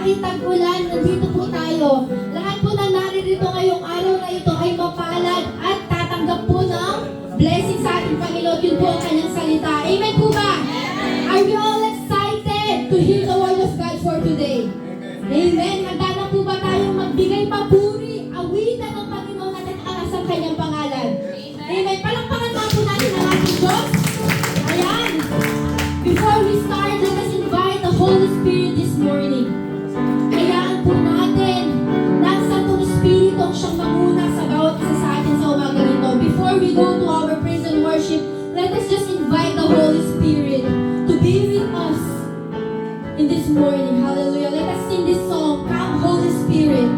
kahit tag-ulan, nandito po tayo. Lahat po na naririto ngayong araw na ito ay mapalad at tatanggap po ng blessing sa ating Panginoon. Yun po ang kanyang salita. Amen po ba? Are we all excited to hear the word of God for today? Amen. Handa na po ba tayong magbigay papuri, awitan ng Panginoon at angas ang kanyang pangalan? Amen. Palakpakan na po natin ang ating Diyos. Ayan. Before we start, let us invite the Holy Spirit this morning. Hayaan po natin na ang Santong Espiritu ang siyang mamuna sa bawat isa sa atin sa umaga nito. Before we go to our praise and worship, let us just invite the Holy Spirit to be with us in this morning. Hallelujah. Let us sing this song, Come Holy Spirit.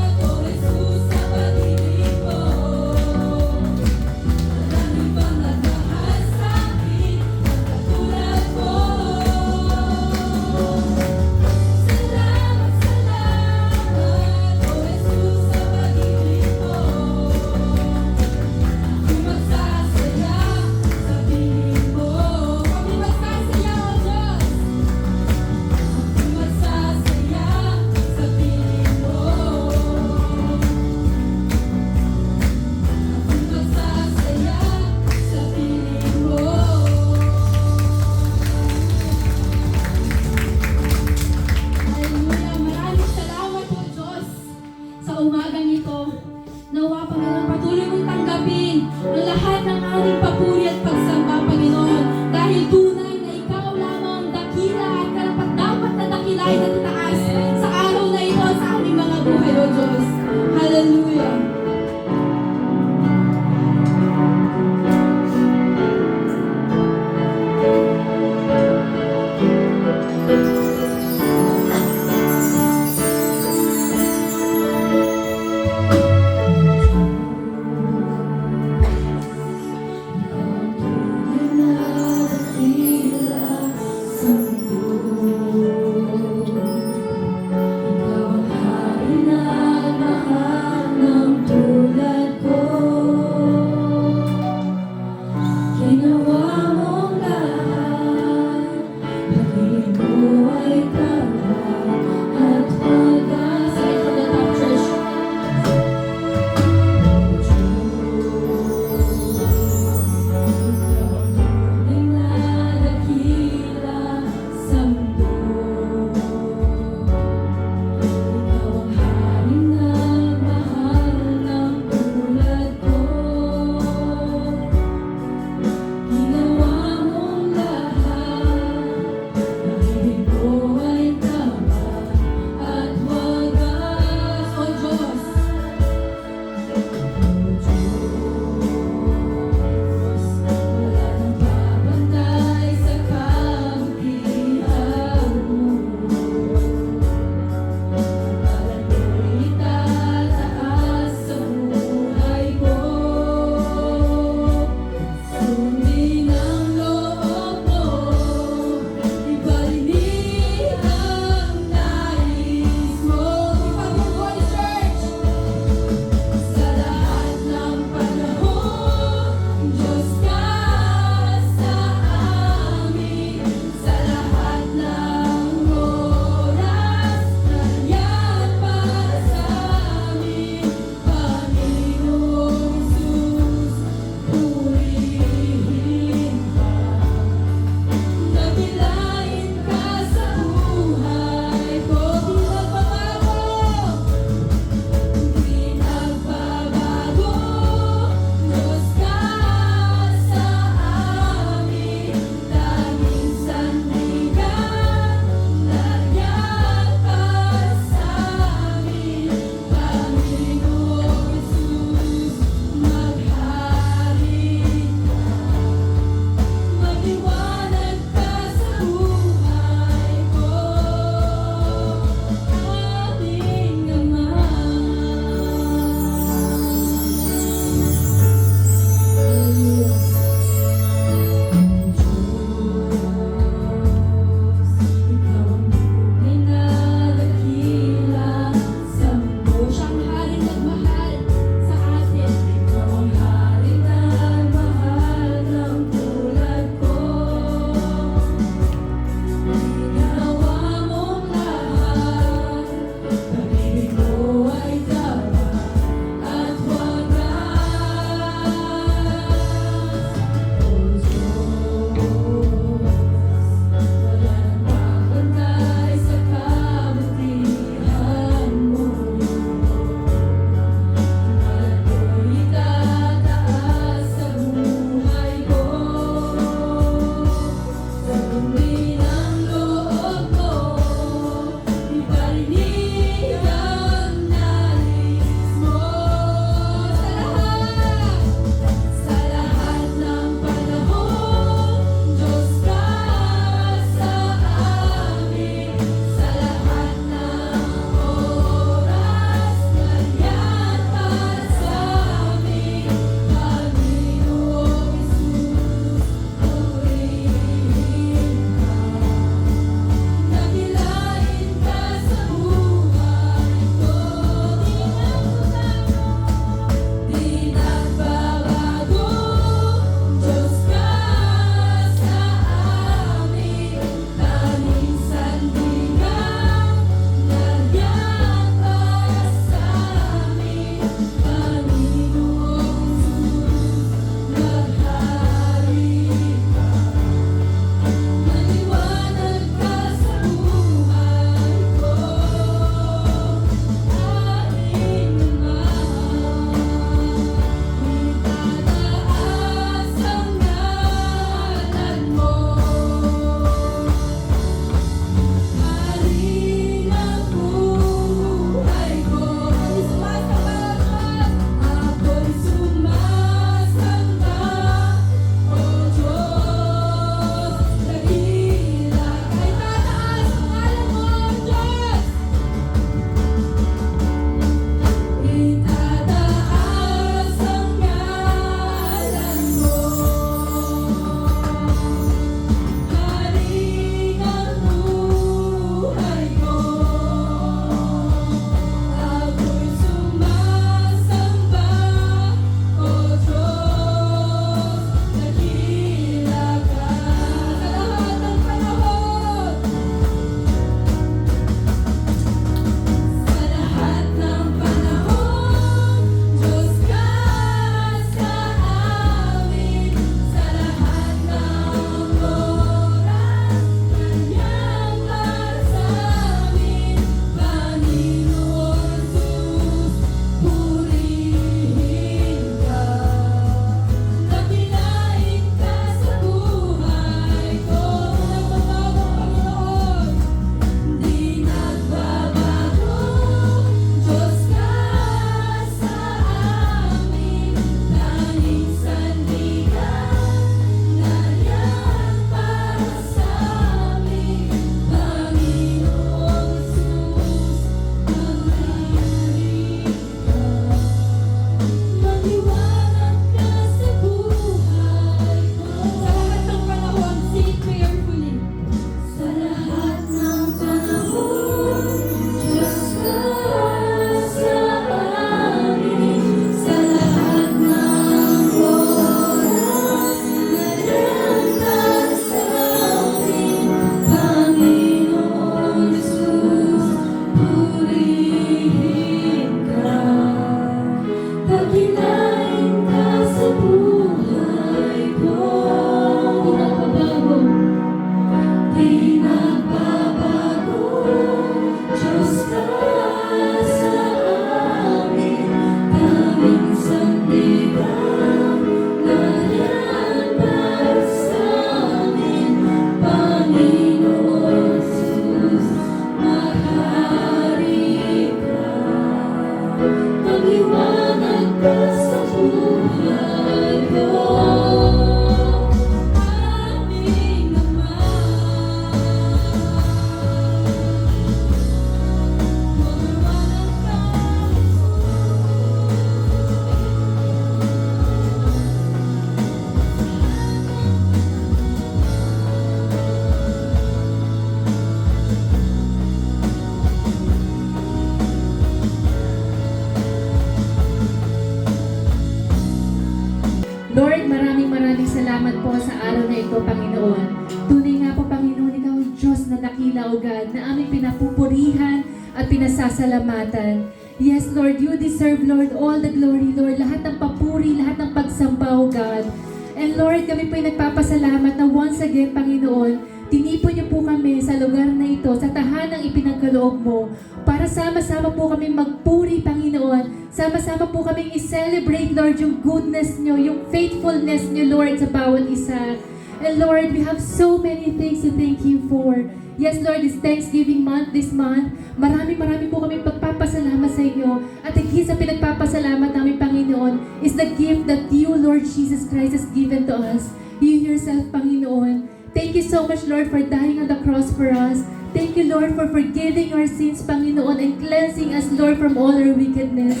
Lord, maraming salamat po sa araw na ito, Panginoon. Tunay nga po, Panginoon, Ikaw ang Diyos na dakila, O God, na aming pinapupurihan at pinasasalamatan. Yes, Lord, You deserve, Lord, all the glory, Lord. Lahat ng papuri, lahat ng pagsamba, O God. And Lord, kami po ay nagpapasalamat na once again, Panginoon, tinipon niyo po kami sa lugar na ito, sa tahanang ipinagkaloob mo, para sama-sama po kami magpuri, Panginoon. Sama-sama po kami i-celebrate, Lord, yung goodness niyo, yung faithfulness niyo, Lord, sa bawat isa. And Lord, we have so many things to thank You for. Yes, Lord, this Thanksgiving month, this month, marami po kami pagpapasalamat sa inyo. At higit sa pinagpapasalamat namin, Panginoon, is the gift that You, Lord Jesus Christ, has given to us. You yourself, Panginoon. Thank You so much, Lord, for dying on the cross for us. Thank You, Lord, for forgiving our sins, Panginoon, and cleansing us, Lord, from all our wickedness.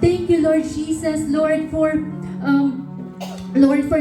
Thank You, Lord Jesus, Lord, for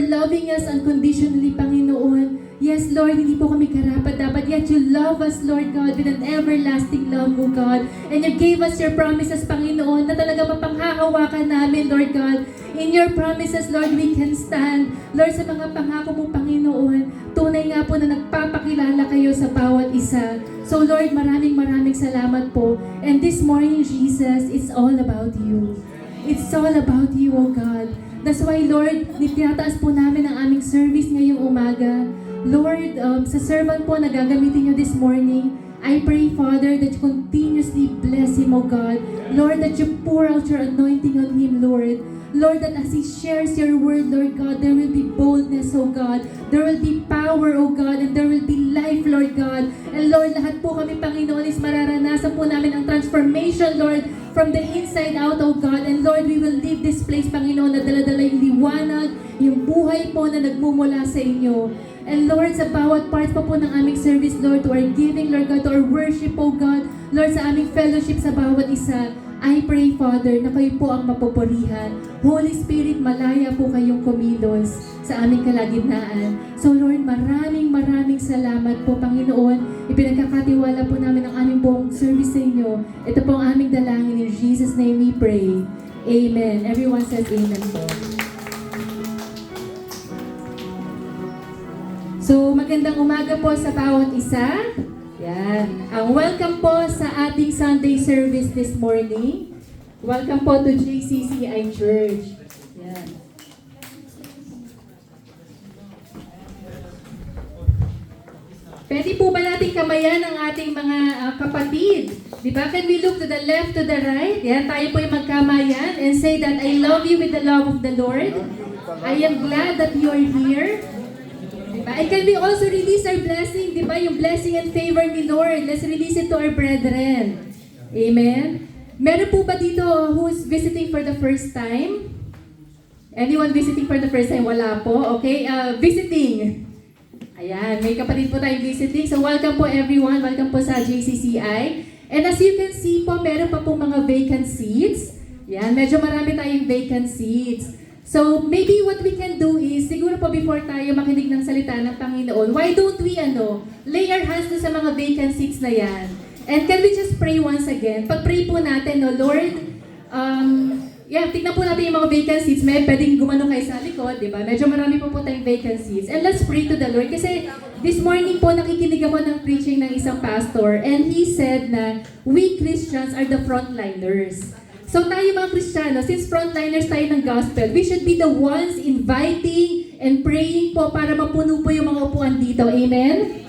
loving us unconditionally, Panginoon. Yes, Lord, hindi po kami karapat-dapat, yet You love us, Lord God, with an everlasting love, O God. And You gave us Your promises, Panginoon, na talaga mapanghahawakan namin, Lord God. In Your promises, Lord, we can stand. Lord, sa mga pangako mo, Panginoon, tunay nga po na nagpapakilala kayo sa bawat isa. So, Lord, maraming salamat po. And this morning, Jesus, it's all about You. It's all about You, O God. That's why, Lord, nitiyataas po namin ang aming service ngayong umaga. Lord, sa servant po na gagamitin niyo this morning, I pray, Father, that You continuously bless him, O God. Lord, that You pour out Your anointing on him, Lord. Lord, that as he shares Your word, Lord God, there will be boldness, O God. There will be power, O God, and there will be life, Lord God. And Lord, lahat po kami, Panginoon, is mararanasan po namin ang transformation, Lord, from the inside out, O God. And Lord, we will leave this place, Panginoon, na dala-dala yung liwanag, yung buhay po na nagmumula sa inyo. And Lord, sa bawat part pa po ng aming service, Lord, to our giving, Lord God, to our worship, O God, Lord, sa aming fellowship sa bawat isa, I pray, Father, na kayo po ang mapupurihan. Holy Spirit, malaya po kayong kumilos sa aming kalagitnaan. So Lord, maraming salamat po, Panginoon. Ipinagkakatiwala po namin ang aming buong service sa inyo. Ito po ang aming dalangin. In Jesus' name we pray. Amen. Everyone says amen po. So, magandang umaga po sa bawat isa. Yan. Welcome po sa ating Sunday service this morning. Welcome po to JCCI Church. Yan. Pwede po ba natin kamayan ang ating mga kapatid? Di ba? Can we look to the left, to the right? Yan, tayo po yung magkamayan and say that I love you with the love of the Lord. I am glad that you are here. And can we also release our blessing, di ba? Yung blessing and favor ni Lord. Let's release it to our brethren. Amen? Meron po ba dito who's visiting for the first time? Anyone visiting for the first time? Wala po. Okay, visiting. Ayan, may kapatid po tayong visiting. So welcome po everyone. Welcome po sa JCCI. And as you can see po, meron pa po mga vacant seats. Yan, medyo marami tayong vacant seats. So, maybe what we can do is, siguro po before tayo makinig ng salita ng Panginoon, why don't we, lay our hands sa mga vacant seats na yan? And can we just pray once again? Pag-pray po natin, Lord, tignan po natin yung mga vacant seats. May pwedeng gumano kayo sa likod, di ba? Medyo marami po tayong vacant seats. And let's pray to the Lord. Kasi this morning po, nakikinig ako ng preaching ng isang pastor, and he said na, we Christians are the frontliners. So tayo mga Kristiyano, since frontliners tayo ng gospel, we should be the ones inviting and praying po para mapuno po yung mga upuan dito. Amen?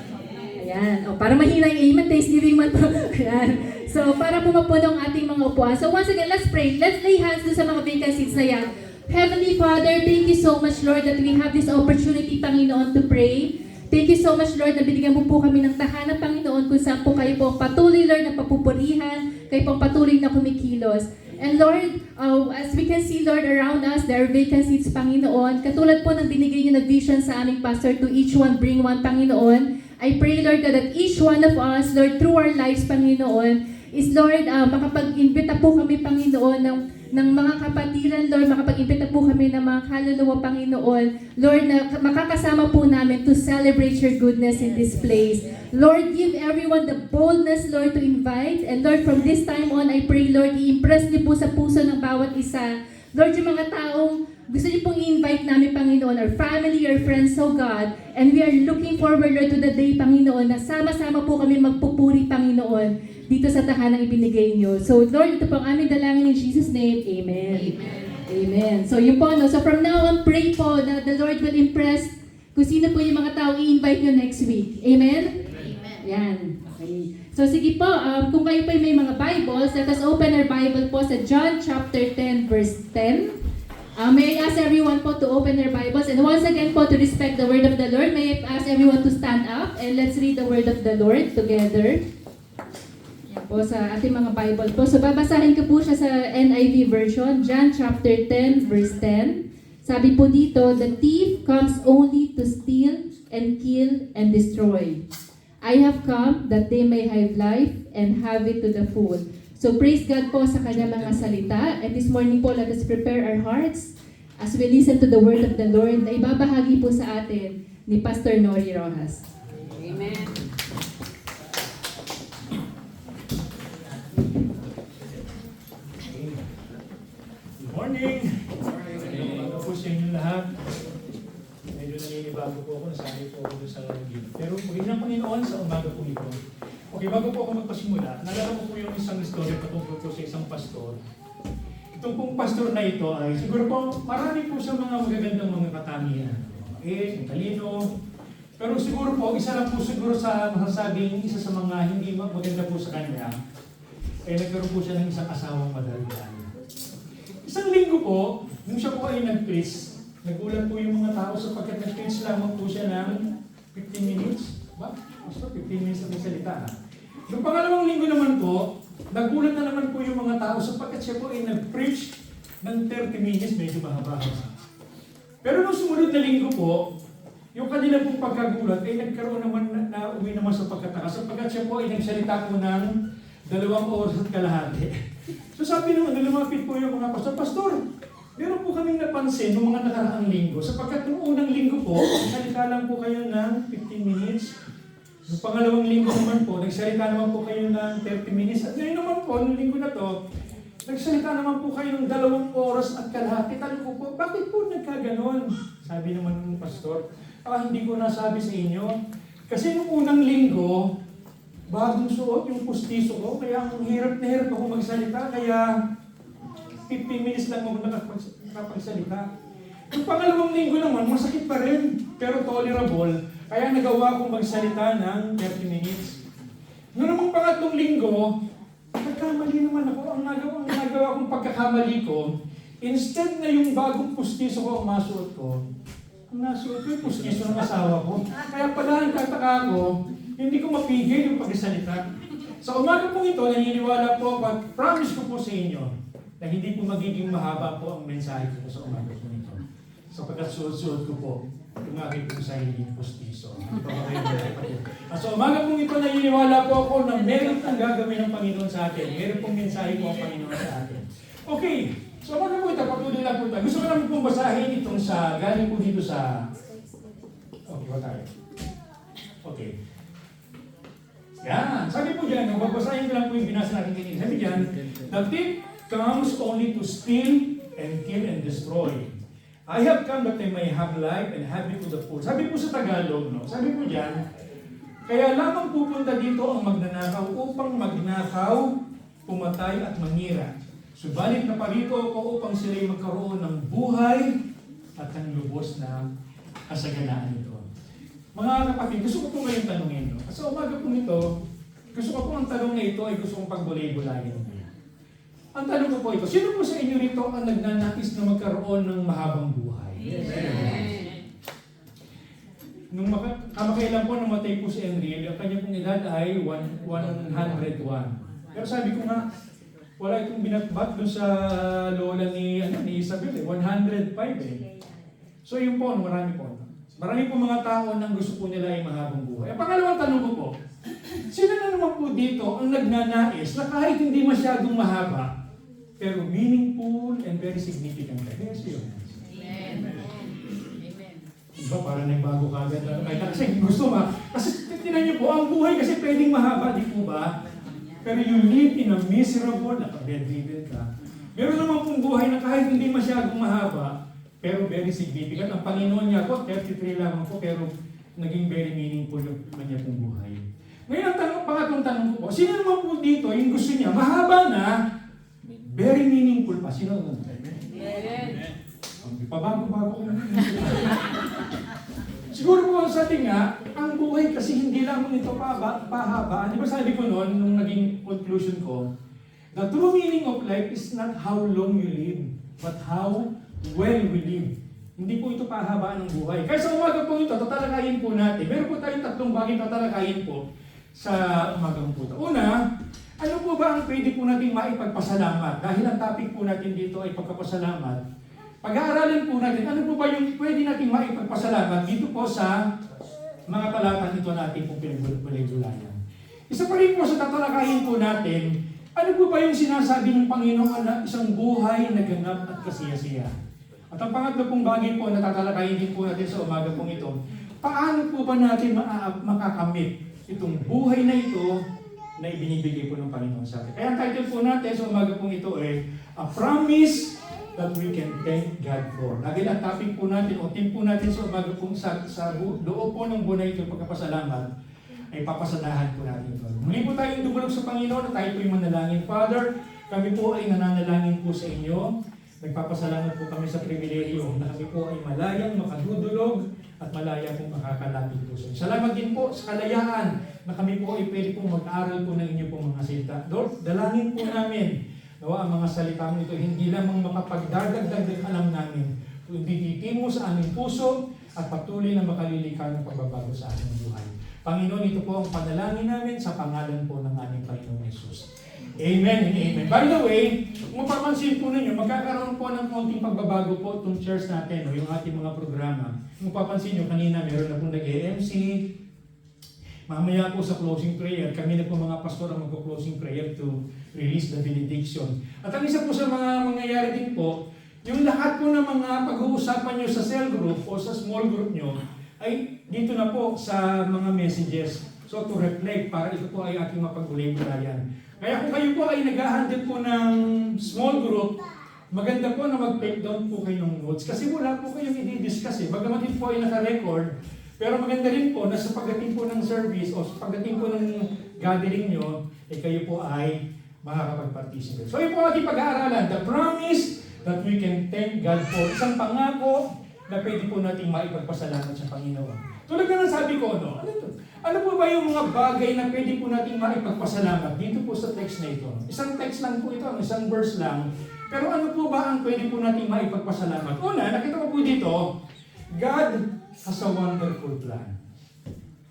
Ayan. para mahina yung amen, Thanksgiving month po. Ayan. So, para pumapuno ang ating mga upuan. So, once again, let's pray. Let's lay hands doon sa mga vacant seats na yan. Heavenly Father, thank you so much, Lord, that we have this opportunity, Panginoon, to pray. Thank you so much, Lord, na binigyan mo po kami ng tahanan, Panginoon, kung saan po kayo po ang patuloy, Lord, na papupurihan, kayo po ang patuloy na kumikilos. And Lord, as we can see, Lord, around us, there are vacant seats, Panginoon. Katulad po ng binigay niyo na vision sa aming pastor, to each one bring one, Panginoon. I pray, Lord, God, that each one of us, Lord, through our lives, Panginoon, is, Lord, makapag-invita po kami, Panginoon, ng mga kapatiran, Lord, makapag-invita po kami ng mga kaluluwa, Panginoon, Lord, na makakasama po namin to celebrate your goodness in this place. Lord, give everyone the boldness, Lord, to invite. And Lord, from this time on, I pray, Lord, i-impress niyo po sa puso ng bawat isa. Lord, yung mga taong gusto niyo pong i-invite namin, Panginoon, our family, our friends, oh God, and we are looking forward, Lord, to the day, Panginoon, na sama-sama po kami magpupuri, Panginoon, dito sa tahanang ibinigay niyo. So, Lord, ito po ang aming dalangin in Jesus' name. Amen. Amen. Amen. So, yun po, no? So, from now on, pray po na the Lord will impress kung sino po yung mga tao i-invite nyo next week. Amen? Amen. Yan. Okay. So, sige po, kung kayo po may mga Bibles, let us open our Bible po sa John chapter 10, verse 10. May I ask everyone po to open their Bibles, and once again po to respect the word of the Lord, may I ask everyone to stand up and let's read the word of the Lord together. Yan po sa ating mga Bible po. So babasahin ko po siya sa NIV version, John chapter 10 verse 10. Sabi po dito, the thief comes only to steal and kill and destroy. I have come that they may have life and have it to the full. So praise God po sa kanyang mga salita. And this morning po, let us prepare our hearts as we listen to the word of the Lord na ibabahagi po sa atin ni Pastor Nori Rojas. Amen. Good morning! Ano po sa inyo lahat? Medyo naninibago po ako, nasanay po ako sa gift. Pero pagin ng Panginoon sa umaga po ito. Okay, bago po ako magpasimula, nalala ko po yung isang story patungkol po sa isang pastor. Itong pong pastor na ito ay siguro po marami po sa mga magagandang mga katangian. Talino. Pero siguro po, isa lang po siguro sa masasabing isa sa mga hindi maganda po sa kanya, nagkaroon po siya ng isang asawang madaldal. Isang linggo po, nung siya po ay nag-preach, nagulat po yung mga tao sapagkat nag-preach lamang po siya ng 15 minutes. Ba? Basta 15 minutes na salita. Noong pangalawang linggo naman po, nagulat na naman po yung mga tao sapagkat siya po ay nag-preach ng 30 minutes, medyo mahaba-haba. Pero nung sumunod na linggo po, yung kanila pong pagkagulat ay nagkaroon naman na uwi naman sa pagkataka sapagkat siya po ay nagsalita po ng 2 oras at kalahati. So sabi naman, lumapit po yung mga pastor, meron po kaming napansin noong mga nakaraang linggo sapagkat noong unang linggo po, nagsalita lang po kayo ng 15 minutes. Noong pangalawang linggo naman po, nagsalita naman po kayo ng 30 minutes. At ngayon naman po, noong linggo na to, nagsalita naman po kayo ng 2 oras at kalahati. Tanong ko po, bakit po nagkaganon? Sabi naman ng pastor, hindi ko nasabi sa inyo. Kasi noong unang linggo, bagong suot yung pustiso ko, kaya ang hirap na hirap ako magsalita, kaya 15 minutes lang ako nakapagsalita. Yung pangalawang linggo naman, masakit pa rin, pero tolerable. Kaya nagawa kong magsalita ng 30 minutes. Noong namang pangatlong linggo, nagkamali naman ako. Ang nagawa kong pagkakamali ko, instead na yung bagong pustiso ko ang masuot ko, ang nasuot ko yung pustiso ng asawa ko. Kaya pala nagtataka ko, hindi ko mapigil yung pagsalita. Sa umaga pong ito, naniniwala po at promise ko po sa inyo na hindi po magiging mahaba po ang mensahe ko sa umaga po ito. Sapagkat suot-suot ko po yung aking pong sarili pustiso. Sa umaga pong ito, naniniwala po ako na meron pong gagawin ng Panginoon sa atin. Meron pong mensahe po ang Panginoon sa atin. Okay, so umaga po ito, patuloy lang po ito. Gusto ko namin pong basahin itong galing po dito sa... Okay, wala tayo. Okay. Yan. Sabi po dyan, babasahin ko lang po yung binasa natin kanina. Sabi dyan, the thief comes only to steal and kill and destroy. I have come that they may have life and have it to the full. Sabi po sa Tagalog, no? Sabi po dyan, kaya lamang pupunta dito ang magnanakaw upang magnakaw, pumatay at mangira. Subalit na parito ako upang sila'y magkaroon ng buhay at ang lubos na kasaganaan ito. Mga kapatid, gusto ko po ngayong tanungin, no? Sa umaga po nito, gusto ko po ang tanong na ito ay gusto kong pagbulay-bulayin. Ang tanong ko po ito, sino po sa inyo rito ang nagnanais na magkaroon ng mahabang buhay? Nung kamakailan po namatay po si Enriel, ang kanya pong edad ay 101. Pero sabi ko nga, wala itong binatbat doon sa lola ni Isabel, 105 eh. So yun po, marami po. Marami po mga tao nang gusto po nila ay mahabang buhay. Ang pangalawang tanong ko po, sino na naman po dito ang nagnanais na kahit hindi masyadong mahaba, pero meaningful and very significant? Yes, yun. Diba, parang nagbago ka agad. Kasi gusto kasi tinan niyo po, ang buhay kasi pwedeng mahaba, di po ba? Pero you live in a miserable, naka-bedridden ka. Meron naman pong buhay na kahit hindi masyadong mahaba, pero very significant. Ang Panginoon niya po, 33 lamang po, pero naging very meaningful yung kanya pong buhay. Ngayon, ang pangatlong tanong ko po, sino naman po dito yung gusto niya, mahaba na, very meaningful pa? Sino naman? Pabago-bago ko naman. Siguro po sa atin nga, ang buhay kasi hindi lamang ito pahaba. Di ba sabi ko noon, nung naging conclusion ko, the true meaning of life is not how long you live, but how well we live. Hindi po ito pahabaan ng buhay. Kaya sa umaga po ito, tatalakayin po natin. Meron po tayong tatlong bagay tatalakayin po sa umagang po ito. Una, ano po ba ang pwede po natin maipagpasalamat? Dahil ang topic po natin dito ay pagkapasalamat. Pag-aaralan po natin, ano po ba yung pwede natin maipagpasalamat dito po sa mga talata nito natin pong pinagulay-gulayan. Isa pa rin po sa tatalakayin po natin, ano po ba yung sinasabi ng Panginoon na isang buhay na ganap at kasiyasiya? At ang pangatlo pong bagay po na tatalakayin din po natin sa umaga pong ito, paano po ba natin makakamit itong buhay na ito na ibinibigay po ng Panginoon sa atin? Kaya ang title po natin sa umaga pong ito ay A Promise that we can thank God for. Dahil ang topic po natin o team po natin sa umaga pong sa loob po ng buhay ito pagkapasalamat ay papasadahan po natin ito. Muli po tayong dumulog sa Panginoon at tayo po yung manalangin. Father, kami po ay nananalangin po sa inyo. Nagpapasalamat po kami sa pribilehiyo na kami po ay malayang makadudulog at malaya pong makakalapit po sa inyo. Salamat din po sa kalayaan na kami po ay pwede pong mag-aral po ng inyo pong mga salita. Lord, dalangin po namin nawa ang mga salita mo ito hindi lamang makapagdadagdag ng alam namin, kundi titimo sa aming puso at patuloy na makalilikha ng pagbabago sa aming buhay. Panginoon, ito po ang panalangin namin sa pangalan po ng aming Panginoong Yesus. Amen and amen. By the way, kung mapapansin po ninyo, magkakaroon po ng konting pagbabago po itong church natin, o yung ating mga programa. Kung mapapansin nyo, kanina meron na pong nag-MC. Mamaya po sa closing prayer, kami na po mga pastor ang mag-closing prayer to release the benediction. At ang isa po sa mga mangyayari din po, yung lahat po ng mga pag-uusapan nyo sa cell group o sa small group nyo, ay dito na po sa mga messages. So to reflect, para ito po ay ating mapag-ulay-ulayan. Kaya kung kayo po ay nag-handle po ng small group, maganda po na mag-take down po kayo ng notes. Kasi wala po kayong i-discuss eh. Bagamat din po ay naka-record, pero maganda rin po na sa pagdating po ng service o sa pagdating po ng gathering nyo, kayo po ay makakapag-participate. So yun po ating pag-aaralan, the promise that we can thank God for. Isang pangako na pwede po natin maipagpasalamat sa Panginoon. Tulad na ng sabi ko, no? Ano po ba yung mga bagay na pwede po natin maipagpasalamat dito po sa text na ito? Isang text lang po ito, isang verse lang. Pero ano po ba ang pwede po natin maipagpasalamat? Una, nakita ko po dito, God has a wonderful plan.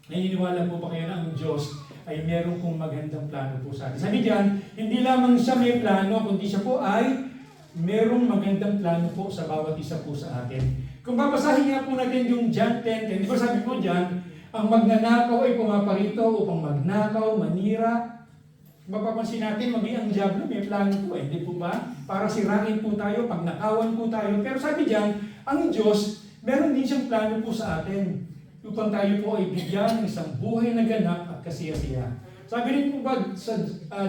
Naniniwala po ba kayo na ang Diyos ay meron pong magandang plano po sa atin? Sabi diyan, hindi lamang siya may plano, kundi siya po ay merong magandang plano po sa bawat isa po sa atin. Kung babasahin nga po natin yung John 10, di ba sabi po diyan, ang magnanakaw ay pumaparito upang magnakaw, manira. Mapapansin natin, maging ang diablo may plano po di po ba? Para sirain po tayo, pagnakawan po tayo. Pero sabi diyan, ang Diyos, meron din siyang plano po sa atin. Upang tayo po ay bigyan ng isang buhay na ganap at kasiyasiya. Sabi rin po ba sa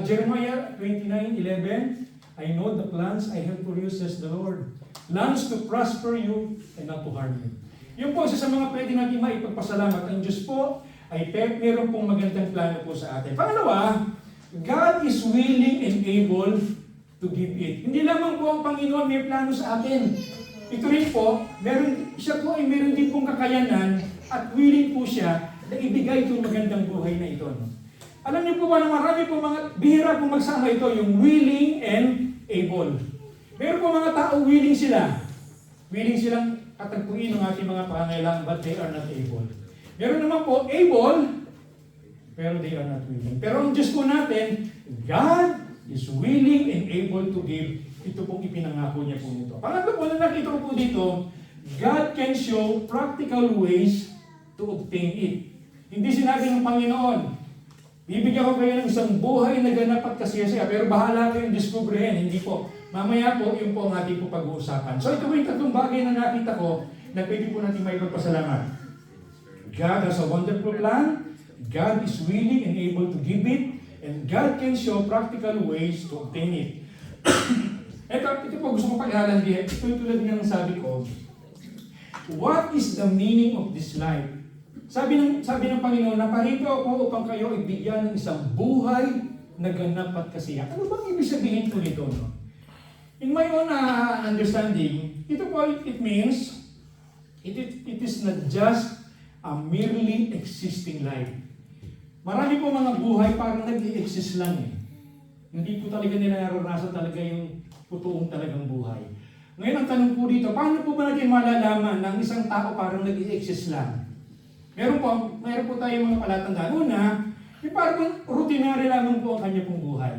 Jeremiah 29:11, I know the plans I have for you, says the Lord. Plans to prosper you and not to harm you. Yun po, isa sa mga pwede natin maipagpasalamat. Ang Diyos po ay meron pong magandang plano po sa atin. Pangalawa, God is willing and able to give it. Hindi lamang po ang Panginoon may plano sa atin. Ito rin po, siya po ay meron din pong kakayanan at willing po siya na ibigay itong magandang buhay na ito. No? Alam niyo po ba na marami po bihira po magsama ito, yung willing and able. Meron po mga tao willing sila. Willing silang katagpuin ng ating mga pangangailangan, but they are not able. Meron naman po able, pero they are not willing. Pero ang Diyos po natin, God is willing and able to give. Ito pong ipinangako niya po nito. Pangatlo po na nakita ko po dito, God can show practical ways to obtain it. Hindi sinabi ng Panginoon, bibigyan ko kayo ng isang buhay na ganap at kasiyasiya, pero bahala kayong diskubrihin. Hindi po. Mamaya po, yun po ang ating po pag-uusapan. So ito po yung tatlong bagay na nakita ko na pwede po natin may pagpasalamat. God has a wonderful plan. God is willing and able to give it. And God can show practical ways to obtain it. ito po gusto ko pag-aralan din. Ito yung tulad nga ng sabi ko. What is the meaning of this life? Sabi ng Panginoon, naparito ako upang kayo ibigyan ng isang buhay na ganap at kasiya. Ano bang ibig sabihin po nito? No? In my own understanding, ito po, it means, it is not just a merely existing life. Marami po mga buhay parang nag-i-exist lang eh. Hindi po talaga nila naranasan talaga yung totoong talagang buhay. Ngayon ang tanong po dito, paano po ba natin malalaman na isang tao parang nag-i-exist lang? Meron po tayong mga palatandaan. Una, yung parang routinary lamang po ang kanya pong buhay.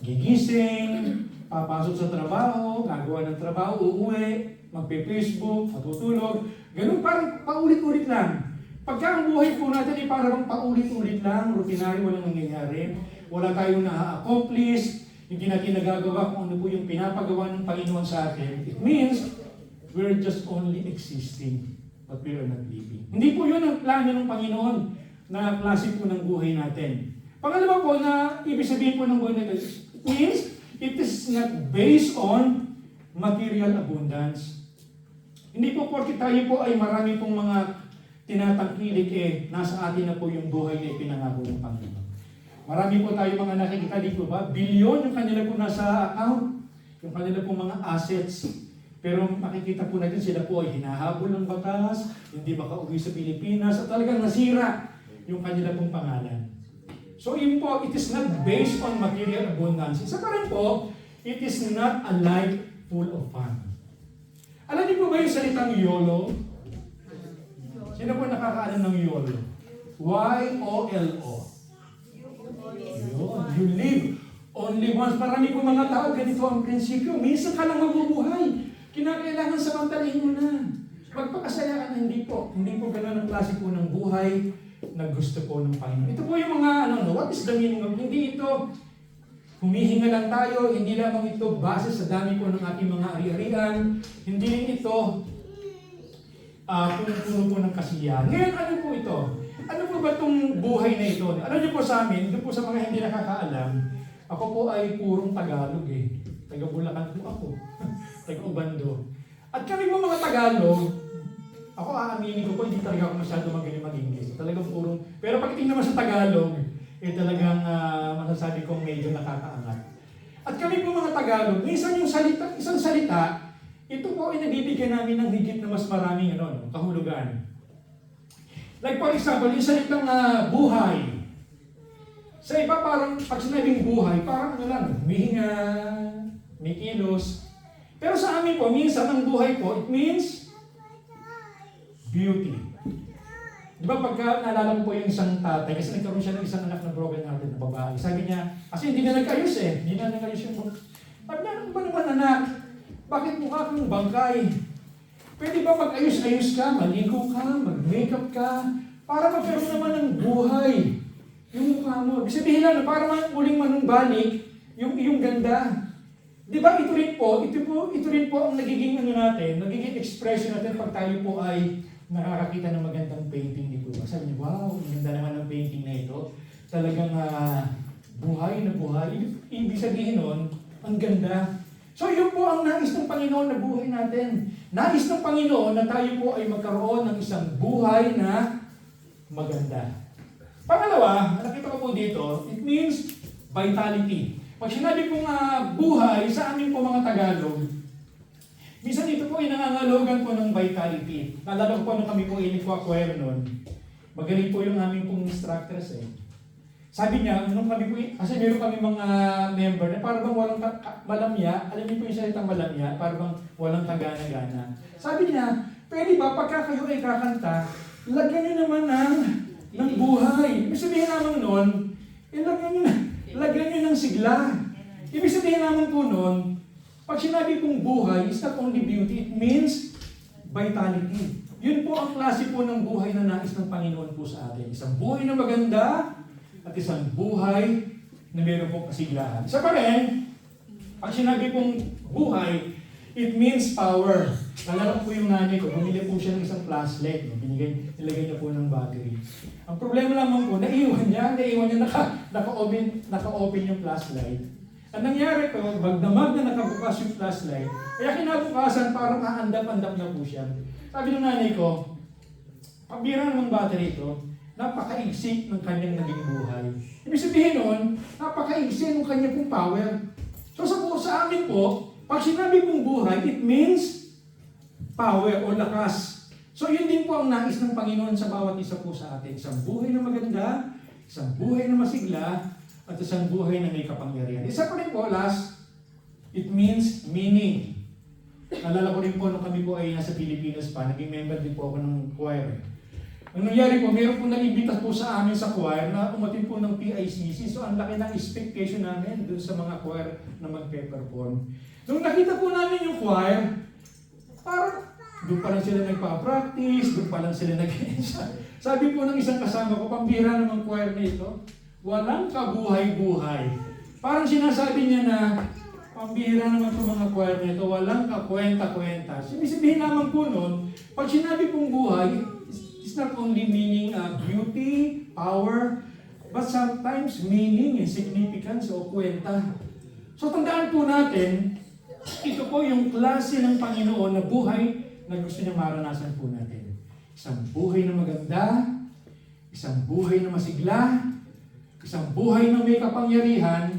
Gigising, papasok sa trabaho, gagawa ng trabaho, uuwi, magpe-Facebook, matutulog. Ganun parang paulit-ulit lang. Pagka ang buhay po natin ay parang paulit-ulit lang, routinary, walang nangyayari. Wala tayong na-accomplish, hindi natin nagagawa kung ano po yung pinapagawa ng Panginoon sa atin. It means, we're just only existing, but we are not living. Hindi po yun ang plano ng Panginoon na klase po ng buhay natin. Pangalawa po na ibig sabihin po ng buhay natin, it means, it is not based on material abundance. Hindi po porke tayo po ay marami pong mga tinatangkilik nasa atin na po yung buhay na ipinangako ng Panginoon. Marami po tayo mga nakikita dito ba? Bilyon yung kanila po nasa account, yung kanila po mga assets. Pero makikita po natin sila po ay hinahabol ng batas, hindi makauwi sa Pilipinas, at talagang nasira yung kanila pong pangalan. So yun po, it is not based on material abundance. Isa pa rin po, it is not a life full of fun. Alam niyo po ba yung salitang YOLO? Sino po nakakaalam ng YOLO? Y-O-L-O. You live only once. Marami po mga tao, ganito ang prinsipyo. Minsan ka lang mabubuhay. Kinakailangan samantalahin mo na. Magpakasayaan, hindi po. Hindi po gano'n ang klase po ng buhay na gusto po ng Panginoon. Ito po yung mga, what is the meaning of, hindi ito, humihinga lang tayo, hindi lamang ito base sa dami po ng ating mga ari-arian, hindi rin ito, puno po ng kasiyahan. Ngayon, ano po ito? Ano po ba itong buhay na ito? Alam niyo po sa amin, doon po sa mga hindi nakakaalam, ako po ay purong Tagalog eh. Taga Bulacan po ako. Taga Ubando. At kami po mga Tagalog, ako aaminin ko po, hindi talaga ako masyado magaling mag-English. Talagang purong, pero pagdating naman sa Tagalog, talagang masasabi kong medyo nakakaangat. At kami po mga Tagalog, minsan yung isang salita, ito po ay nabibigyan namin ng higit na mas maraming kahulugan. Like for example, yung salitang buhay. Sa iba parang, pag sinabing buhay, parang humihinga, may kilos. Pero sa amin po, minsan ang buhay po, it means beauty. Di ba pagka naalala mo po yung isang tatay, kasi nagkaroon siya ng isang anak na broken hearted na babae. Sabi niya, kasi hindi na nagkayos hindi na nagkayos yung sabi niya, ano ba naman anak? Bakit mukha kang bangkay? Pwede ba mag-ayos-ayos ka, maligo ka, mag-makeup ka, para magkaroon naman ng buhay yung mukha mo. Ibig sabihin lang, para muling manumbalik yung ganda. Di ba ito rin po ang nagiging natin, nagiging expression natin pag tayo po ay nakakakita ng magandang painting ni Kuya. Sabi niyo, wow, ang ganda naman ng painting na ito. Talagang buhay na buhay. Ibig sabihin nun, ang ganda. So yun po ang nais ng Panginoon na buhay natin. Nais ng Panginoon na tayo po ay magkaroon ng isang buhay na maganda. Pangalawa, nakita ko po dito, it means vitality. Pag sinabi pong buhay sa amin po mga Tagalog, minsan dito po ay nangangalogan po ng vitality. Naalala ko po nung kami po iniko-acquire noon. Magaling po yung aming pong instructors eh. Sabi niya, nung kami po, kasi meron kami mga member na parang walang malamya, alam niyo po yung salitang malamya, parang walang kagana-gana. Sabi niya, pwede ba pagka kayo ay kakanta, lagyan niyo naman ng buhay. Ibig sabihin naman nun, lagyan niyo ng sigla. Ibig sabihin naman po nun, pag sinabi pong buhay, is not only beauty, it means vitality. Yun po ang klase po ng buhay na nais ng Panginoon po sa atin. Isang buhay na maganda, at isang buhay na meron pong kasiglahan. Isa pa rin, pag sinabi pong buhay, it means power. Nalala ko po yung nanay ko, bumili po siya ng isang flashlight. Nilagay niya po ng battery. Ang problema lamang po, naiwan niya naka-open yung flashlight. Ang nangyari po, magdamag na nakabukas yung flashlight, kaya kinabukasan parang aandap-andap na po siya. Sabi ng nanay ko, pabira naman battery ito, napaka-igsik ng kanyang naging buhay. Ibig sabihin nun, napaka-igsik ng kanyang pong power. So sa amin po, pag sinabi pong buhay, it means power o lakas. So yun din po ang nais ng Panginoon sa bawat isa po sa atin. Isang buhay na maganda, isang buhay na masigla, at isang buhay na may kapangyarihan. Isa pa rin po, last, it means meaning. Nalala ko rin po nung kami po ay nasa Pilipinas pa, naging member din po ako ng choir. Ang nangyari po, meron po nag-imbita po sa amin sa choir na umatin po ng PICC. So ang laki ng expectation namin dun sa mga choir na magpe-perform. Nung nakita po namin yung choir, parang doon pa lang sila nagpa-practice, doon pa lang sila nag-enjoy. Sabi po ng isang kasama ko, pambira namang choir na ito, walang kabuhay-buhay. Parang sinasabi niya na, pambira naman itong mga choir na ito, walang kakwenta-kwenta. Sabihin naman po nun, pag sinabi pong buhay, it's not only meaning beauty, power, but sometimes meaning and significance o kwenta. So tandaan po natin, ito po yung klase ng Panginoon na buhay na gusto niya maranasan po natin. Isang buhay na maganda, isang buhay na masigla, isang buhay na may kapangyarihan,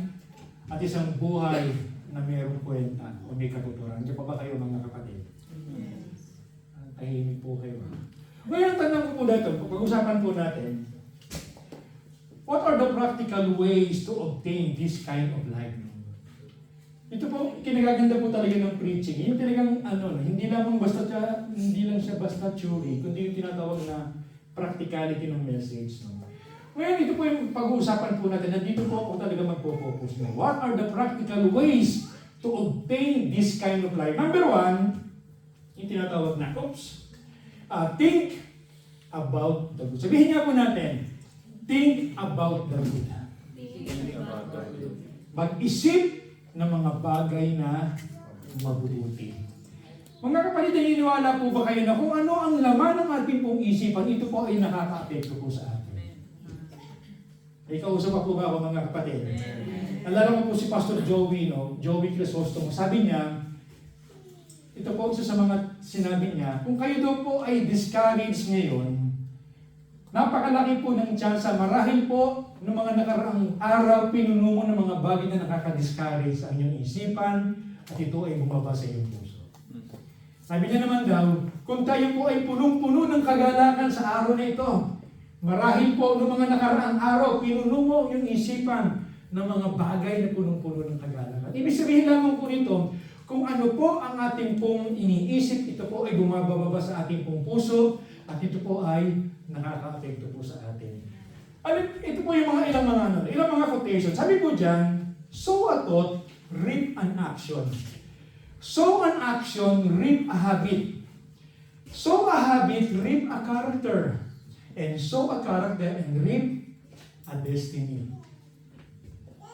at isang buhay na mayroong kwenta o may katuturan. Diyan pa ba kayo mga kapatid? Tahimik po kayo. Ngayon, tanong ko po dito, pag-usapan po natin, what are the practical ways to obtain this kind of life? Ito po, kinagaganda po talaga ng preaching. Yung talagang, hindi lang siya basta theory, kundi yung tinatawag na practicality ng message. Ngayon, ito po yung pag-uusapan po natin, na dito po ako talaga magpo-focus na. What are the practical ways to obtain this kind of life? Number one, yung tinatawag na, think about the good. Sabihin nga po natin, think about the good. Mag-isip ng mga bagay na mabubuti. Mga kapatid, naniniwala po ba kayo na kung ano ang laman ng ating pong isipan, ito po ay nakaka-apekto po sa atin? May kausap pa po ba ako mga kapatid? Alala ko po si Pastor Joey Crisostomo. Sabi niya, ito po isa sa mga sinabi niya, kung kayo daw po ay discouraged ngayon, napakalaki po ng tsansa, marahil po ng mga nakaraang araw, pinuno mo ng mga bagay na nakaka-discourage ang iyong isipan at ito ay bumaba sa iyong puso. Sabi niya naman daw, kung tayo po ay punong-puno ng kagalakan sa araw na ito, marahil po ng mga nakaraang araw, pinuno mo yung isipan ng mga bagay na punong-puno ng kagalakan. Ibig sabihin lamang po nito, kung ano po ang ating pong iniisip, ito po ay bumababa sa ating pong puso at ito po ay nakaka-apekto po sa atin. Ito po yung ilang mga quotation. Sabi po dyan, sow a thought, reap an action. Sow an action, reap a habit. Sow a habit, reap a character. And sow a character and reap a destiny.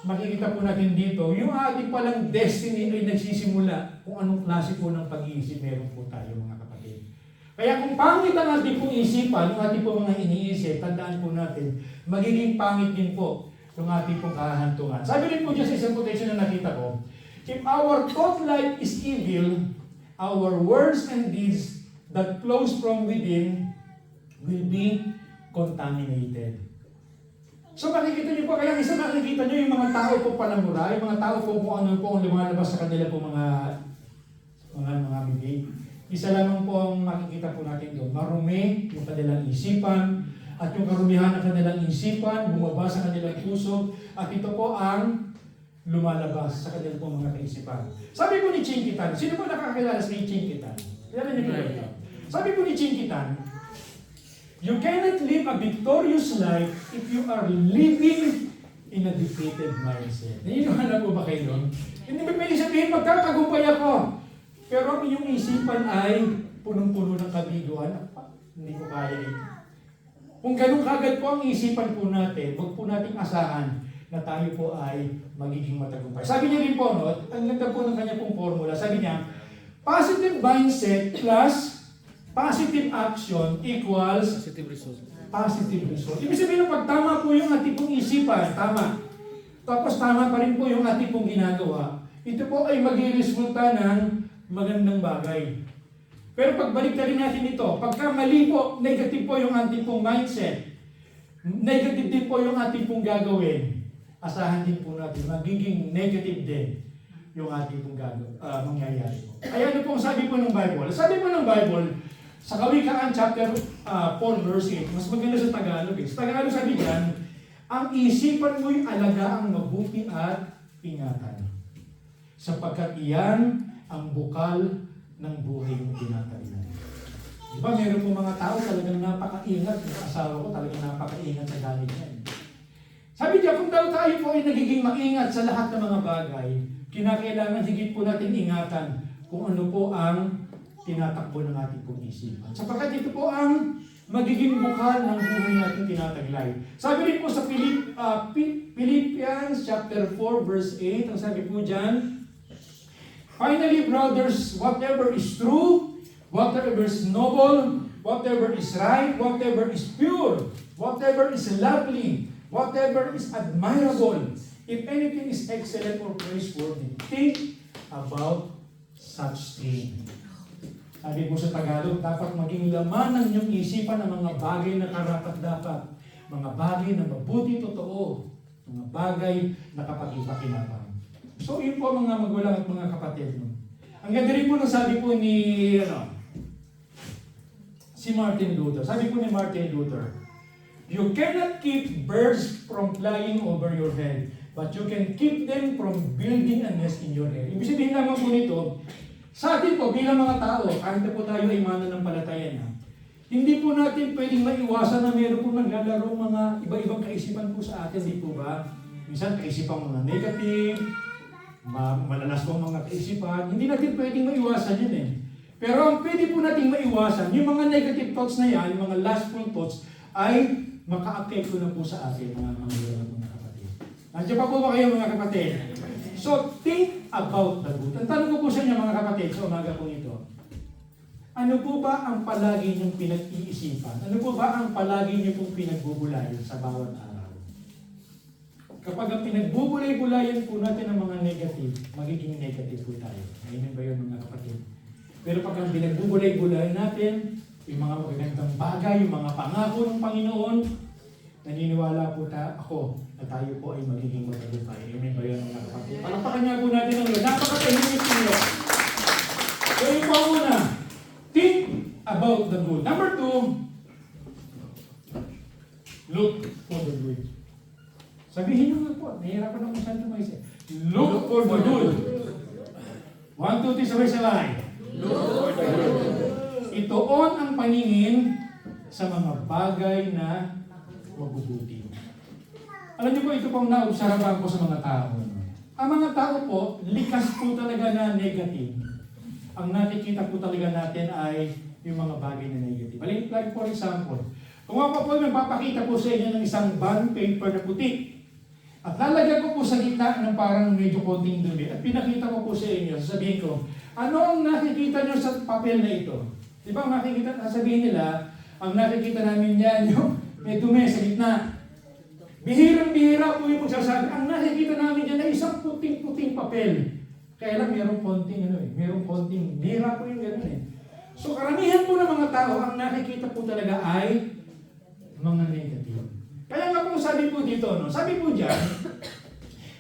Makikita po natin dito, yung ating palang destiny ay nagsisimula kung anong klase po ng pag-iisip meron po tayo mga kapatid. Kaya kung pangit ang ating pong isipan, yung ating pong mga iniisip, tandaan po natin, magiging pangit din po yung ating pong kahantungan. Sabi rin po dyan sa isang quotation na nakita ko, if our thought life is evil, our words and deeds that flows from within will be contaminated. So makikita niyo po, kaya isa makikita niyo yung mga tao po palamura, yung mga tao po kung ano po ang lumalabas sa kanila po mga bibig. Isa lamang po ang makikita po natin doon, marumi yung kanilang isipan, At yung karumihan ng kanilang isipan, bumaba sa kanilang puso, at ito po ang lumalabas sa kanilang po mga kaisipan. Sabi po ni Chinkitan, sino po nakakilala sa Chinkitan? Kilala niyo po ito. Sabi po ni Chinkitan, you cannot live a victorious life if you are living in a defeated mindset. Naniniwala po ba kayo nun? Hindi ba pwede sabihin, magtatagumpay ako. Pero ang inyong isipan ay punong-puno ng kabiguan. Hindi ko kaya ito. Kung ganun kagad po ang isipan po natin, huwag po nating asahan na tayo po ay magiging matagumpay. Sabi niya rin po, no, ang ganda po ng kanya pong formula, sabi niya, positive mindset plus positive action equals Positive result. positive result. Ibig sabihin, pag tama po yung ating pong isipan, tama. Tapos tama pa rin po yung ating pong ginagawa, ito po ay mag-resulta ng magandang bagay. Pero pagbalik na rin natin ito, pagka mali po, negative po yung ating pong mindset, negative din po yung ating pong gagawin, asahan din po natin, magiging negative din yung ating pong mangyayari po. Ay ano pong sabi po ng Bible? Sabi po ng Bible, sa Kawikaan chapter 4 verse 8, mas maganda sa Tagalog eh. Sa Tagalog sabi diyan, ang isipan mo'y alagaang mabuti at ingatan. Sapagkat iyan ang bukal ng buhay mong tinatalian. Diba meron po mga tao talagang napakaingat. Yung asawa ko talagang napakaingat sa gamit niya. Sabi niya, kung daw tayo po ay nagiging maingat sa lahat ng mga bagay, kinakailangan higit po natin ingatan kung ano po ang tinatakbo ng ating pong isipan. Sapagkat ito po ang magiging bukal ng buhay natin tinataglay. Sabi rin po sa Philippians chapter 4 verse 8, ang sabi po dyan, finally, brothers, whatever is true, whatever is noble, whatever is right, whatever is pure, whatever is lovely, whatever is admirable, if anything is excellent or praiseworthy, think about such things. Sabi po sa Tagalog, dapat maging laman ng inyong isipan ang mga bagay na karapat-dapat, mga bagay na mabuti totoo, mga bagay na kapag-ipakinabang. So yun po mga magulang at mga kapatid. Ang ganda rin po ng sabi po ni si Martin Luther. Sabi po ni Martin Luther, you cannot keep birds from flying over your head, but you can keep them from building a nest in your head. Ibig sabihin naman po nito, sa atin po bilang mga tao, kahit na po tayo ay mananampalataya, hindi po natin pwedeng maiwasan na meron po naglalaro mga iba-ibang kaisipan po sa atin, di po ba? Minsan kaisipan mga negative, malalas pong mga kaisipan, hindi natin pwedeng maiwasan yun eh. Pero ang pwede po natin maiwasan, yung mga negative thoughts na yan, yung mga lustful thoughts, ay maka-apekto na po sa atin, mga kapatid. Nandiyan pa po ba kayo mga kapatid? So, think about the good. Ang tanong ko po sa inyo mga kapatid, sa umaga po ito, ano po ba ang palagi niyong pinag-iisipan? Ano po ba ang palagi niyo pong pinagbubulayan sa bawat araw? Kapag ang pinagbubulay-bulayan po natin ang mga negative, magiging negative po tayo. Amen ba yun mga kapatid? Pero pag ang pinagbubulay-bulayan natin, yung mga magagandang bagay, yung mga pangako ng Panginoon, naniniwala po ako na tayo po ay magiging matagumpay. Amen ba yun mga kapatid? Palakpakan niya po natin ang Lord. Napakatahimik niyo. So yung po muna, think about the good. Number 2, look for the good. Sabihin nyo nga po, nahihirapan ako saan tumaisip. Look for the good. 1, 2, 3, sabay-sabay. Look for the good. Itoon ang paningin sa mga bagay na mabubuti. Alam niyo po, ito pong naobserbahan ko sa mga tao. Ang mga tao po, likas po talaga na negative. Ang nakikita po talaga natin ay yung mga bagay na negative. Like for example, kung ako po magpapakita po sa inyo ng isang bond paper na puti, at lalagyan ko po sa gitna ng parang medyo konting dumi, at pinakita ko po sa inyo, sasabihin ko, ano ang nakikita nyo sa papel na ito? Di ba makikita, sasabihin nila, ang nakikita namin yan, yung may dumi sa gitna. Bihirang-bihira po yung magsasabi, ang nakikita namin yan ay isang puting-puting papel. Kaya lang merong konting merong konting, bihira po yung gano'n eh. So karamihan po ng mga tao, ang nakikita po talaga ay mga negative. Kaya nga po sabi po dito, sabi po dyan,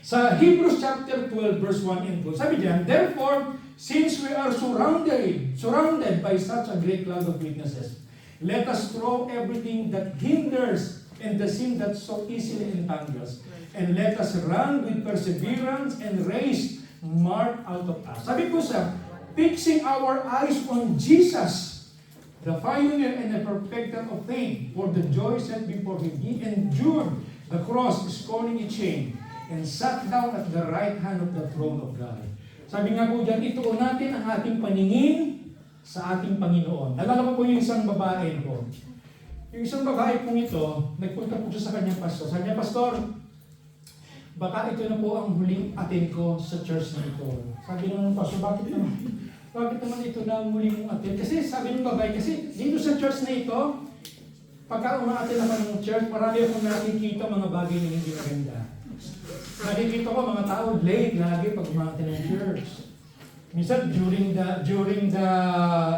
sa Hebrews chapter 12 verse 1 and 2, sabi dyan, therefore, since we are surrounded by such a great cloud of witnesses, Let us throw everything that hinders and the sin that so easily entangles. And let us run with perseverance and race marked out of us. Sabi po sa, fixing our eyes on Jesus, the pioneer and the perfecter of faith, for the joy set before him, he endured the cross, scorning its shame, and sat down at the right hand of the throne of God. Sabi nga po dyan, ituon natin ang ating paningin sa ating Panginoon. Nalala ko po yung isang babae po. Yung isang babae pong ito, nagpunta po siya sa kanyang pastor. Sabi niya, Pastor, baka ito na po ang huling attend ko sa church na ito. Sabi naman ng pastor, bakit naman ito na ang huling mong attend? Kasi sabi ng babae, kasi dito sa church na ito, pagka umaattend ako ng church, marami akong nakikita mga bagay na hindi maganda. Nakikita ko mga tao late lagi pag umaattend ng church. Minsan during the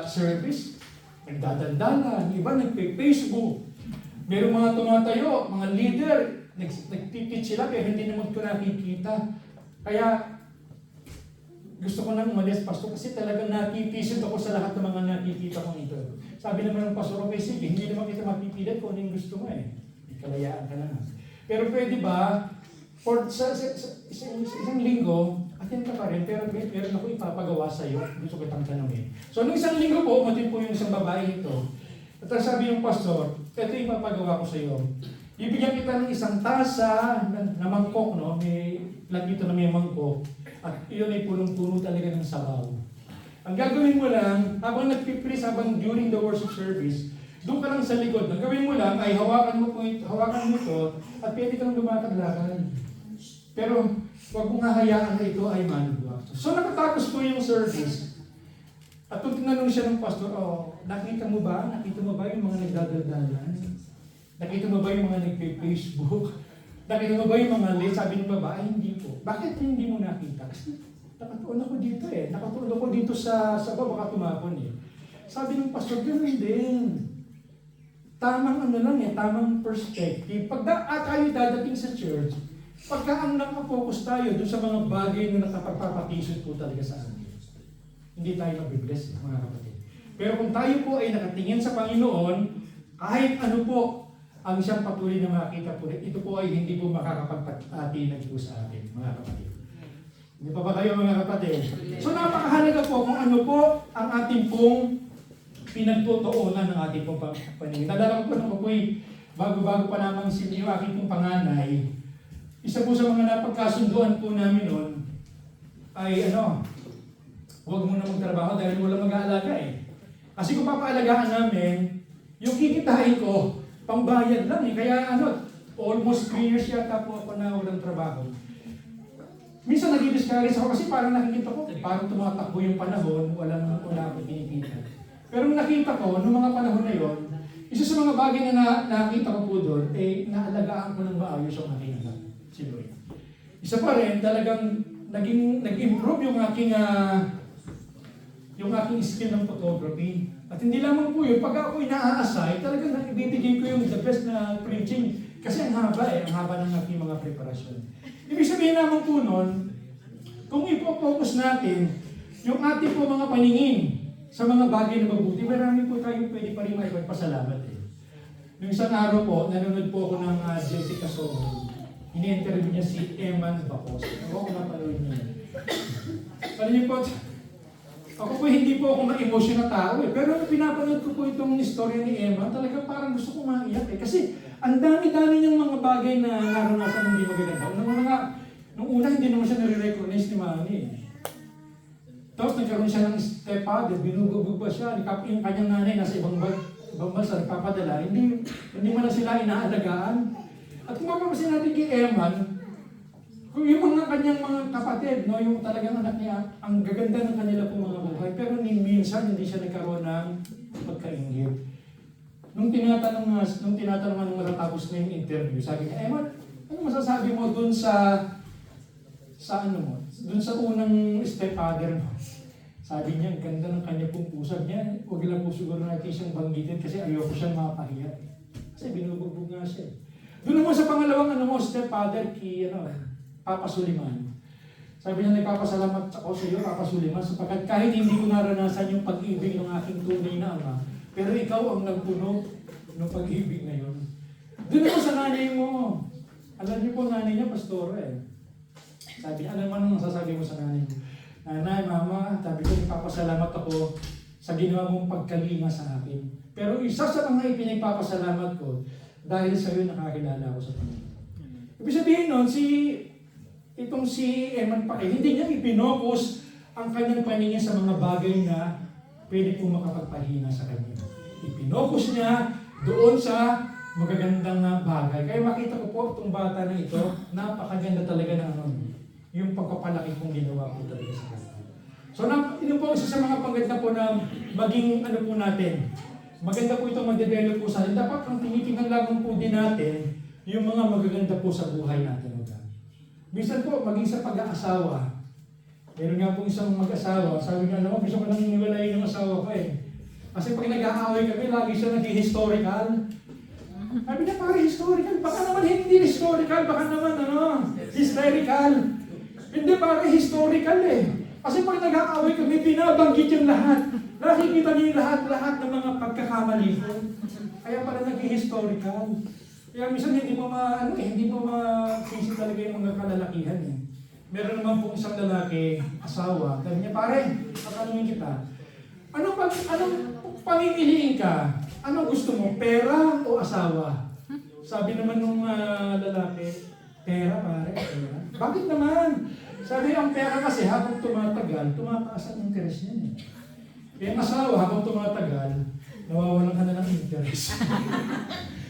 service, nagdadaldalan, iba nagpe-Facebook. Merong mga tumatayo, mga leader, nagtitich sila pero hindi naman ko nakikita. Kaya gusto ko nang umalis, Pastor, kasi talagang nakikisit ako sa lahat ng mga nakikita kong ito. Sabi naman ng Pastor, okay, sige, hindi naman kita mapipilit kung ano yung gusto mo eh. Ikalayaan ka na. Pero pwede ba, for sa isang linggo, attend ka pa rin, pero meron ako ipapagawa sa iyo. Gusto kitang tanongin. So, nung isang linggo po, umatin po yung isang babae ito. At sabi ng pastor, ito yung ipapagawa ko sa iyo. Bibigyan kita ng isang tasa na mangkok, no? May lagito na may mangkok. At iyon ay punong-puno talaga ng sabaw. Ang gagawin mo lang, habang nagpipris, habang during the worship service, doon ka lang sa likod. Ang gawin mo lang ay hawakan mo ito at pwede kang lumakad-lakad. Pero huwag mong hahayaan na ito ay manuwa. So nakatapos po yung service. At kung tinanong siya ng pastor, nakita mo ba yung mga nagdadaldalan? Nakita mo ba yung mga nagpe-Facebook? Nakita mo ba yung mga late? Sabi ng babae, hindi po. Bakit hindi mo nakita? Kasi nakatuon ako dito eh. Nakatuon ako dito sa baka tumapon eh. Sabi ng pastor, gano'n din. Tamang tamang perspective. Pag tayo dadating sa church, pagka ang nakapokus tayo doon sa mga bagay na nakapagpapatisod po talaga sa atin, hindi tayo mabibless, mga kapatid. Pero kung tayo po ay nakatingin sa Panginoon, kahit ano po ang siyang patuloy na makita po, ito po ay hindi po makakapagpatinag po sa atin, mga kapatid. Hindi pa ba kayo, mga kapatid? So napakahalaga po kung ano po ang ating pong pinagtutuunan ng ating pong paningin. Nadala ko po nung ako'y bago-bago pa naman yung aking pong panganay. Isa po sa mga napagkasunduan po namin noon ay huwag mo na magtrabaho dahil wala mag-aalaga eh. Kasi kung papaalagaan namin, yung kikitain ko, pambayad lang eh. Kaya almost 3 years yata po ako na walang trabaho. Minsan nag-discourage ako kasi parang nakikita ko, parang tumatakbo yung panahon, wala akong kinikita. Pero nakita ko, noong mga panahon na yon, isa sa mga bagay na nakita ko po doon, naalagaan ko ng maayos yung aking anak. Si Lloyd. Isa pa rin, talagang nag-improve yung aking skill ng photography. At hindi lamang po yun, pag ako ina-assign, talagang ibibigay ko yung the best na preaching. Kasi ang haba ng aking mga preparasyon. Ibig sabihin naman po nun, kung ipo-focus natin yung ating po mga paningin sa mga bagay na mabuti, marami po tayo pwede pa rin maipagpasalamat eh. Noong isang araw po, nanonood po ako ng Jessica Soho. Ini-interview niya si Eman Bacos. Ako napanood niya. Alam niyo po, ako po hindi po ako ma-emotion na tao eh. Pero pinapanood ko po itong istorya ni Eman, talaga parang gusto ko maiyak eh. Kasi ang dami-dami niyang mga bagay na naranasan hindi magaganda. Nung una hindi naman siya nare-recognize ni Mami eh. Tapos nagkaroon siya ng stepfather, binubog pa siya. Yung kanyang nanay nasa ibang bansa, nagpapadala. Hindi mo na sila inaalagaan. At kung mapapasin natin kay Eman, kung yung mga kanyang mga kapatid, yung talagang anak niya, ang gaganda ng kanila pong mga buhay, pero minsan hindi siya nagkaroon ng pagkaingit. Nung tinatanong nung matatapos na yung interview, sabi niya, Eman, ano masasabi mo dun sa unang stepfather mo? Sabi niya, ganda ng kanya pong pusag niya, huwag lang po siguro natin siyang banggitin kasi ayoko siyang mapahiya. Kasi binubugbog nga siya. Doon naman sa pangalawang stepfather Papa Suliman. Sabi niya, nagpapasalamat ako sa iyo, Papa Suliman, sapagkat kahit hindi ko naranasan yung pag-ibig ng aking tunay na ama, Pero ikaw ang nagpuno ng pag-ibig na yun. Doon ako sa nanay mo. Alam niyo po, nanay niya, pastora eh. Sabi, ano naman ang sasabi mo sa nanay mo? Nanay, mama, sabi ko, ipapasalamat ako sa ginawa mong pagkalinga sa akin. Pero isa sa mga ipinagpapasalamat ko, dahil sa iyo nakakilala ako sa Panginoon. Ibig sabihin nun, itong si Eman pa, hindi niya ipinokus ang kanyang paningin sa mga bagay na pwede po makapagpahina sa kanya. Ipinokus niya doon sa magagandang bagay. Kaya makita ko po itong bata na ito, napakaganda talaga ng yung pagpapalaki kong ginawa po talaga sa kanya. So, ito po isa sa mga paganda po na maging po natin. Maganda po itong mag-develop po sa atin. Dapat ang tinitingnan lamang po din natin yung mga magaganda po sa buhay natin. Minsan po, maging sa pag-aasawa. Meron nga po isang mag-asawa, sabi niya, alam mo, gusto ko nang iniwalayin ng asawa ko eh. Kasi pag nag-aaway kami, lagi siya nag-historical. Sabi niya, pare, historical. Baka naman hindi historical, baka naman hysterical. Hindi, pare, historical eh. Kasi pag nag-aaway kami, binabanggit yung lahat. Nakikita niyo yung lahat ng mga pagkakamali ko. Kaya pala nag-historical. Kaya minsan hindi mo ma-face talaga yung mga kalalakihan eh. Meron naman pong isang lalaki, asawa, sabi niya, pare, patanungin kita, anong pamimiliin ka? Ano gusto mo, pera o asawa? Sabi naman nung lalaki, pera pare, pera. Bakit naman? Sabi, ang pera kasi habang tumatagal, tumataas ang interest niya eh. Kaya ang asawa, habang tumatagal, nawawalan ka na ng interest.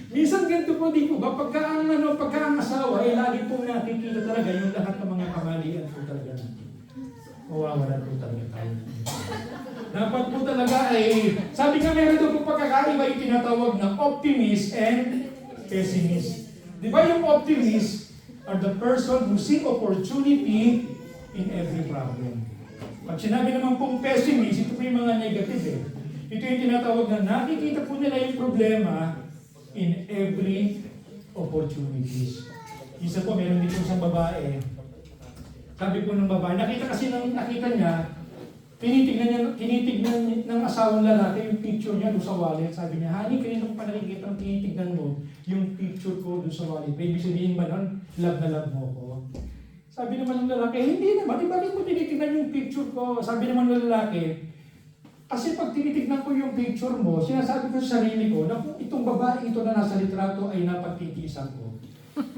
Minsan ganito po din po ba, pagka ang asawa, lagi po nakikita talaga yung lahat ng mga kamalian po talaga natin. Mawawalan po talaga tayo. Dapat po talaga sabi nga meron doon po pagkakaiba yung tinatawag na optimist and pessimist. Di ba yung optimist are the person who see opportunity in every problem. Pag sinabi naman pong pessimist, ito po yung mga negative eh. Ito yung tinatawag na nakikita po nila yung problema in every opportunities. Isa po, meron dito isang babae. Sabi po ng babae, nakita niya, tinitignan ng asawang lalaki yung picture niya doon sa wallet. Sabi niya, honey, kanina ko pa nakikita ang tinitignan mo yung picture ko doon sa wallet. Baby, sabihin ba nun, love na love mo ko? Sabi naman ng lalaki, hindi naman, bakit mo tinitignan yung picture ko? Sabi naman ng lalaki, kasi pag tinitignan ko yung picture mo, sinasabi ko sa sarili ko na kung itong babae ito na nasa litrato ay napagtitiisan ko.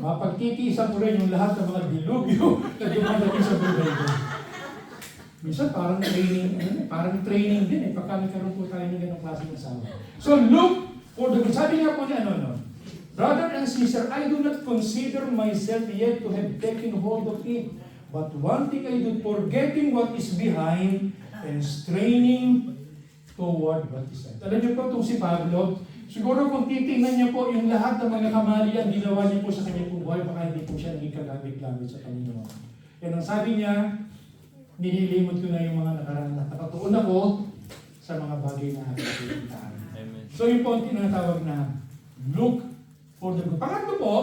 Mapagtitiisan ko rin yung lahat ng mga dilubyo na dumadating sa buhay ko. Minsan parang training din eh, pagka nagkaroon po tayo ng ganong klaseng asawa. So look for the good. Sabi nga po niya, brother and sister, I do not consider myself yet to have taken hold of it. But one thing I do, forgetting what is behind and straining toward what is ahead. Alam niyo po itong si Pablo, siguro kung titingnan niya po yung lahat ng mga kamalian ginawa niya po sa kanyang buhay, baka hindi po siya naging kagamit-gamit sa Panginoon. Yan ang sabi niya, nililimot ko na yung mga nakaraan na nakatuon ako sa mga bagay na aking pinuntahan. So yung po ang tinatawag na look for the good. Pangatlo po,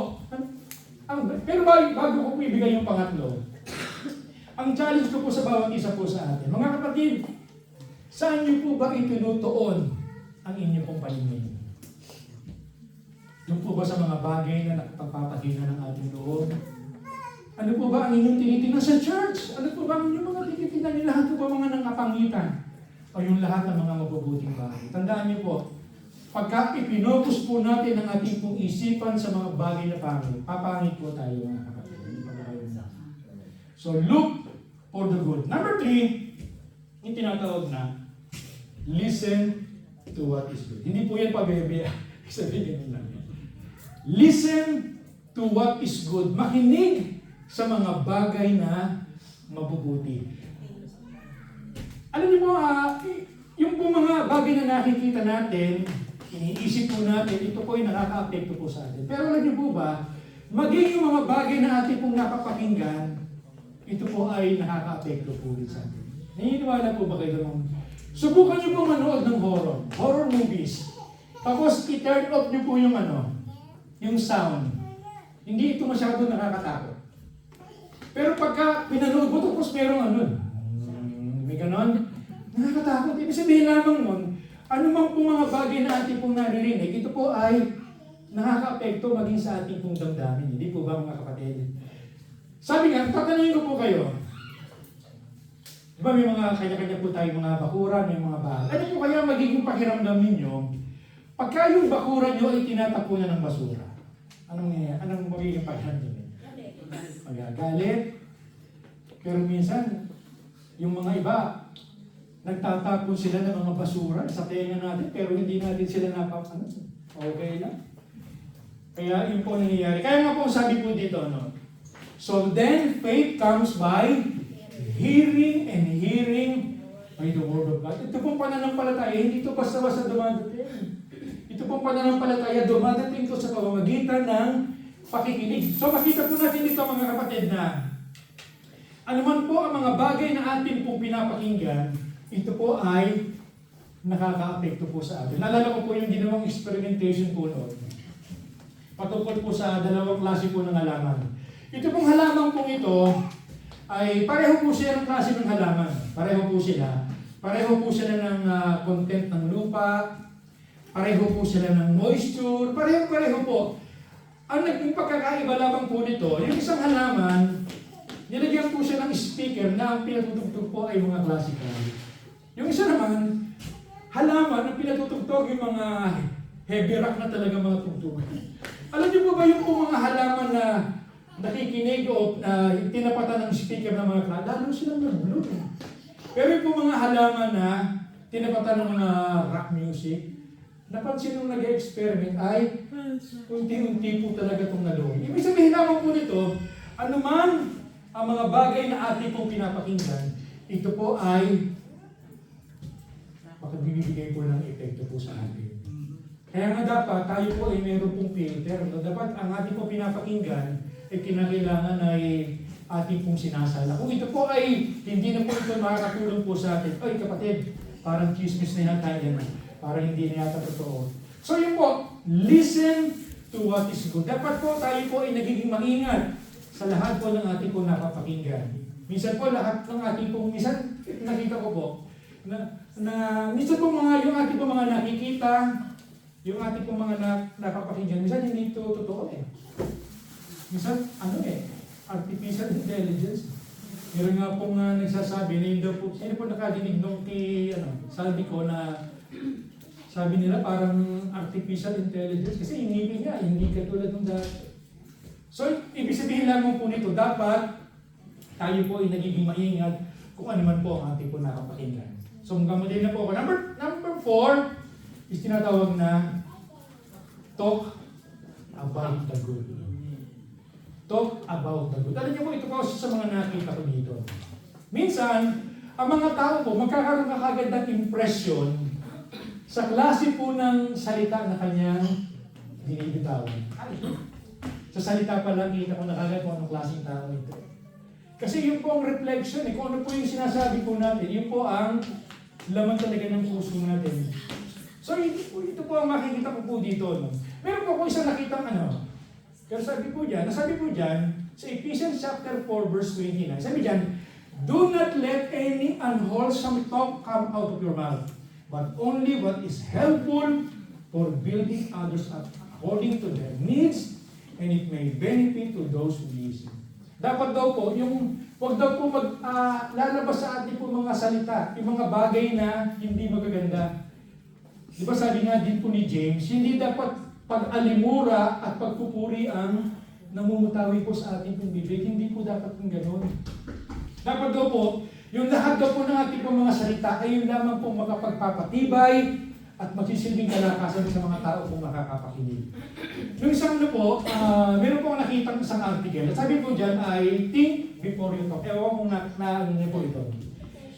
pero bago ko ibigay yung pangatlo, ang challenge ko po sa bawat isa po sa atin, mga kapatid, saan niyo po ba itinutuon ang inyong pong paningin? Yung po ba sa mga bagay na nakapagpapahina ng ating loob? Ano po ba ang inyong tinitingnan sa church? Ano po ba ang inyong mga tinitingnan? Yung lahat po ba mga nangapangitan? O yung lahat ng mga mabubuting bagay? Tandaan niyo po, pagka ipinokus po natin ang ating pong isipan sa mga bagay na pangit, papangit po tayo mga kapatid. So look for the good. Number 3, yung tinatawag na listen to what is good. Hindi po yan pabebe. Sabihin nila. Listen to what is good. Makinig sa mga bagay na mabubuti. Alam niyo po, yung po mga bagay na nakikita natin, iniisip po natin, ito po ay nakaka-apekto po sa atin. Pero alam niyo po ba, maging yung mga bagay na ating pong napapakinggan, ito po ay nakaka-apekto po rin sa atin. Naniniwala po ba kayo naman? Subukan niyo po manood ng horror movies. Tapos i-turn off niyo po yung yung sound. Hindi ito masyado nakakatakot. Pero pagka pinanood mo, tapos merong may ganon, nakakatakot. Ibig sabihin lamang nun, Ano man po mga bagay na ating pong naririnig, ito po ay nakaka-apekto maging sa ating pong damdamin. Hindi po ba mga kapatid? Sabi nga, tatanungin ko po kayo, di ba may mga kanya-kanya po tayong mga bakuran, may mga bahay. Ano po kaya magiging pakiramdam ninyo pagka yung bakuran nyo ay tinatapunan ng basura? Anong magiging pakiramdam ninyo? Magagalit. Pero minsan, yung mga iba, nagtatapon sila ng mga basura sa tenga natin, pero hindi natin sila napapano. Okay lang. Kaya yun po nangyayari. Kaya nga po sabi po dito, no? So then, faith comes by hearing and hearing by the word of God. Ito pong pananampalataya, hindi ito basta-basta dumadating. Ito pong pananampalataya, dumadating ito sa pamamagitan ng pakikinig. So makita po natin dito mga kapatid na anuman po ang mga bagay na atin pong pinapakinggan, ito po ay nakaka-apekto po sa atin. Naalala ko po yung ginawang experimentation po noon. Patungkol po sa dalawang klase po ng halaman. Ito pong halaman pong ito ay pareho po sila ng klase ng halaman. Pareho po sila. Pareho po sila ng content ng lupa. Pareho po sila ng moisture. Pareho po. Ang naging pagkakaiba lamang po nito, yung isang halaman, nilagyan po siya ng speaker na ang pinatutugtog po ay mga classical. Yung isa naman, halaman ang pinatutugtog yung mga heavy rock na talaga mga tugtugan. Alam niyo po ba yung po mga halaman na nakikinig o tinapatan ng speaker ng mga classical, lalo silang nag-bloom. Pero yung po mga halaman na tinapatan ng mga rock music, napansin nung nag-experiment ay unti-unti po talaga itong naluwi. Ibig sabihin naman po nito, anuman ang mga bagay na ating pong pinapakinggan, ito po ay bibigay po ng epekto po sa atin. Kaya nga dapat tayo po ay meron pong filter. Dapat ang ating pong pinapakinggan ay kinakailangan ay ating pong sinasala. Kung ito po ay hindi na po ito makakatulong po sa atin, ay kapatid, parang chismis na yata yan. Parang hindi na yata totoo. So yun po, listen to what is good. Dapat po tayo po ay nagiging maingat sa lahat po ng ating pong napapakinggan. Minsan po lahat ng ating pong, minsan nakita ko po, na minsan po yung ating pong mga nakikita, yung ating pong mga napapakinggan, minsan hindi ito totoo eh. Minsan, artificial intelligence. Meron nga pong nagsasabi na yun daw po, sino po nakadinig nung sabi ko na sabi nila parang artificial intelligence kasi yung ngipin niya, hindi katulad ng dati. So, ibig sabihin lamang po nito, dapat tayo po ay nagiging maingat kung ano man po ang ating po nakapakinggan. So, gamutin na po ako. Number 4 is tinatawag na talk about the good. Talk about the good. Alam niyo po, ito po sa mga nakita ko dito. Minsan, ang mga tao po, magkakaroon ka kagad ng impression sa klase po ng salita na kanyang binibitawan. Sa salita pa lang, kita ko na kagad kung anong klaseng tao ito. Kasi yun po ang reflection, kung ano po yung sinasabi po natin, yun po ang laman talaga ng puso natin. So, ito po ang makikita ko po dito. No? Meron po ako isang nakitang pero sabi po dyan, sa Ephesians chapter 4 verse 29, sabi dyan, do not let any unwholesome talk come out of your mouth, but only what is helpful for building others up according to their needs, and it may benefit to those who listen. Dapat daw po, huwag daw po lalabas sa ating po mga salita, yung mga bagay na hindi magaganda. Di ba sabi nga din po ni James, hindi dapat pag-alimura at pagpupuri ang namumutawi po sa ating pong bibig. Hindi po dapat yung gano'n. Dapat daw po, yung lahat daw po ng ating pong mga salita ay yung lamang po makapagpapatibay at magsisilbing kalakasan sa mga tao kung makakapakinig. Yung isang po, meron po nakitang isang article. Sabi po dyan ay, think before you talk. Ewan kung niyo po ito.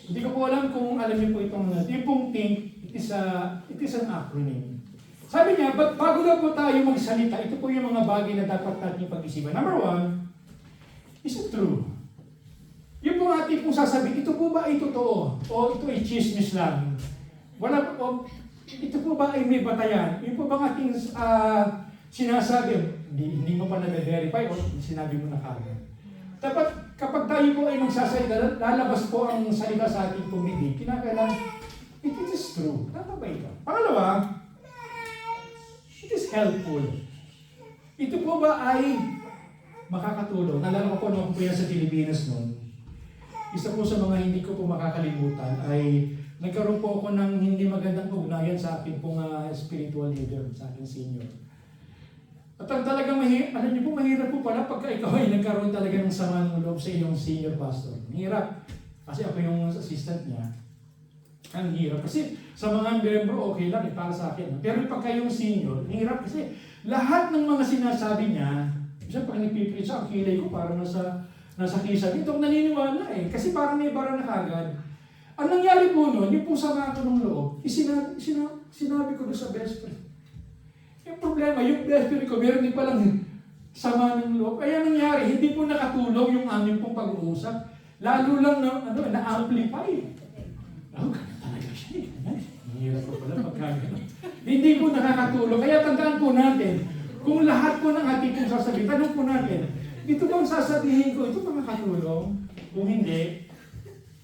Hindi ko po alam kung alam niyo po itong pong think, it is an acronym. Sabi niya, bago daw po tayo magsalita, ito po yung mga bagay na dapat natin pag-isipan. Number 1, is it true? Yung po ating pong sasabihin, ito po ba ay totoo? O ito ay chismis lang? Ito po ba ay may batayan? Yung po ba ating sinasabi, hindi mo pa na-verify o sinabi mo na kagad? Dapat kapag tayo po ay magsasalita, lalabas po ang salita sa ating pumibig, kinakailangan It is true. Tama ba ito? Pangalawa, it is helpful. Ito po ba ay makakatulong? Nalala ko po nung po yan sa Pilipinas noon. Isa po sa mga hindi ko po makakalimutan ay nagkaroon po ako ng hindi magandang ugnayan sa aking pong spiritual leader, sa aking senior. At ang talagang alam niyo po, mahirap po pala pagka ikaw ay nagkaroon talaga ng sama ng loob sa iyong senior pastor. Mahirap. Kasi ako yung assistant niya. Ang hirap. Kasi sa mga membro, okay lang, para sa akin. Pero pagka yung senior, hirap kasi lahat ng mga sinasabi niya, kasi pag nagpipreach ang kilay ko, parang nasa kisa. Ito ang naniniwala eh. Kasi parang may bara na kagad. Ang nangyari po noon, yung po sama ko ng loob, sinabi ko doon sa best friend. Yung problema, yung best friend ko, meron din palang sama ng loob. Kaya nangyari, hindi po nakatulong yung aming pong pag-uusap. Lalo lang na-amplify. Oh, ganun talaga siya eh. Mahirap po pala pagkagano. Hindi po nakakatulong. Kaya tandaan po natin, kung lahat po ng ating pong sasabihin, tanong po natin, ito bang sasabihin ko, ito ba makatulong? Kung hindi,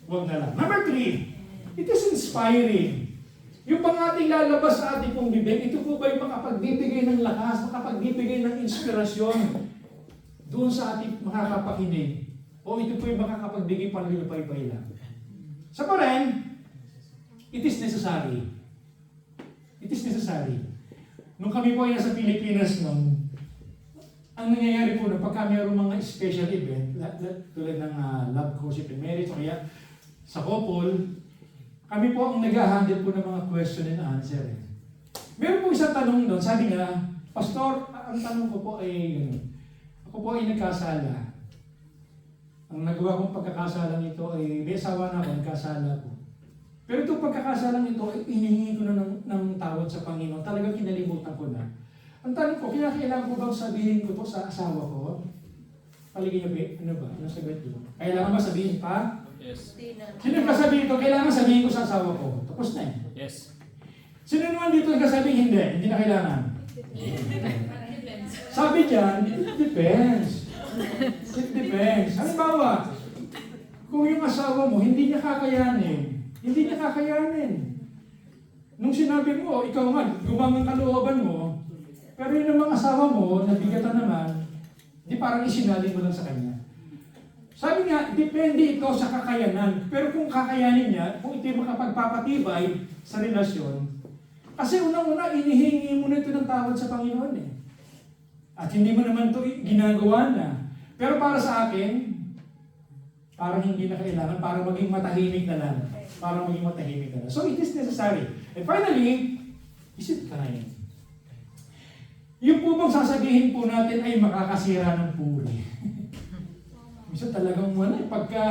huwag na lang. Number 3, it is inspiring. Yung pang ating lalabas sa ating pong bibig, ito po ba yung makapagbibigay ng lakas, makapagbibigay ng inspirasyon doon sa ating makakapakinig? O ito po yung makakapagbigay panlilipay-pay lang? Sa pa rin, it is necessary. It is necessary. Nung kami po ay nasa Pilipinas noon, ang nangyayari po na pagka mayroong mga special event, tulad ng love course in marriage, o kaya sa couple, kami po ang nag-handle po ng mga question and answer. Meron po isang tanong doon, sabi niya, Pastor, ang tanong ko po ay, ako po ay nagkasala. Ang nagawa kong pagkakasala nito ay, may asawa na ako, nagkasala ko. Pero itong pagkakasala nito ay hinihingi ko na ng tawad sa Panginoon. Talagang kinalimutan ko na. Ang tanong ko, kailangan ko bang sabihin ko to sa asawa ko? Paligid niyo, ano ba? Ano sagot niyo? Kailangan ba sabihin pa? Yes. Sino nagkasabihin ito? Kailangan sabihin ko sa asawa ko. Tapos na eh. Yes. Sino naman dito nagkasabihin hindi na kailangan? Sabi dyan, it depends. It depends. Halimbawa, kung yung asawa mo, hindi niya kakayanin. Nung sinabi mo, ikaw nga, gumamang kalooban mo, pero yun ang mga asawa mo, nabigatan naman, di parang isinali mo lang sa kanya. Sabi nga, depende ito sa kakayanan. Pero kung kakayanin niya, kung ito yung makapagpapatibay sa relasyon, kasi unang-una, inihingi mo na ito ng tawad sa Panginoon eh. At hindi mo naman ito ginagawa na. Pero para sa akin, parang hindi na kailangan, para maging matahimik na lang. So it is necessary. And finally, is it kind? Yung po bang sasabihin po natin ay makakasira ng puri. Minsan talagang pagka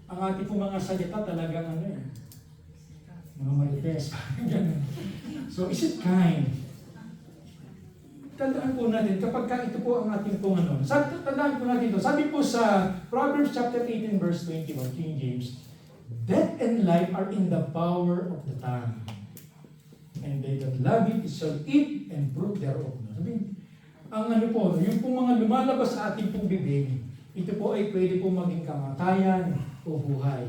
ang ating po mga salita talagang mga marites. So is it kind? Tandaan po natin, kapag ito po ang ating pong tandaan po natin ito. Sabi po sa Proverbs chapter 18 verse 21, King James, death and life are in the power of the tongue. And they that love it shall eat and fruit thereof. Sabi, ang yung pong mga lumalabas sa ating pong bibig, ito po ay pwede po maging kamatayan o buhay.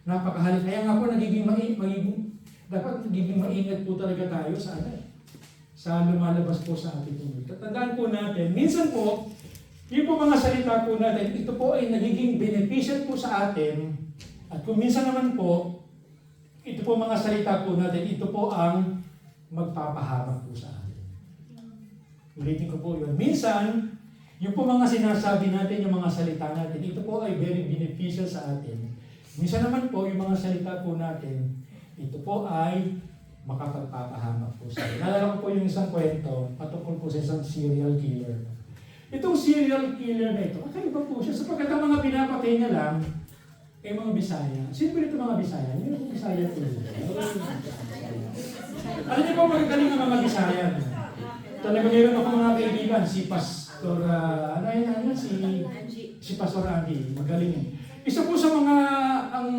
Napakahalik. Kaya nga po dapat nagiging maingat po talaga tayo sa lumalabas po sa ating bibig. Tandaan po natin, minsan po, yung po mga salita po natin, ito po ay nagiging beneficial po sa atin. At kung minsan naman po, ito po mga salita po natin, ito po ang magpapahamak po sa atin. Ulitin ko po yun. Minsan, yung po mga sinasabi natin, yung mga salita natin, ito po ay very beneficial sa atin. Minsan naman po, yung mga salita po natin, ito po ay makapagpapahamak po sa atin. Nalala ko po yung isang kwento, patungkol po sa isang serial killer. Itong serial killer na ito, kakaiba po siya, sapagkat ang mga pinapatay niya lang, ay mga Bisaya. Sino ba ito mga Bisaya? Yun ang Bisaya po. Alam niyo po, magagaling ang mga Bisaya. Talaga meron ako mga kaibigan, si Pastor, si Pastor Andy, magaling yun. Isa po sa mga, ang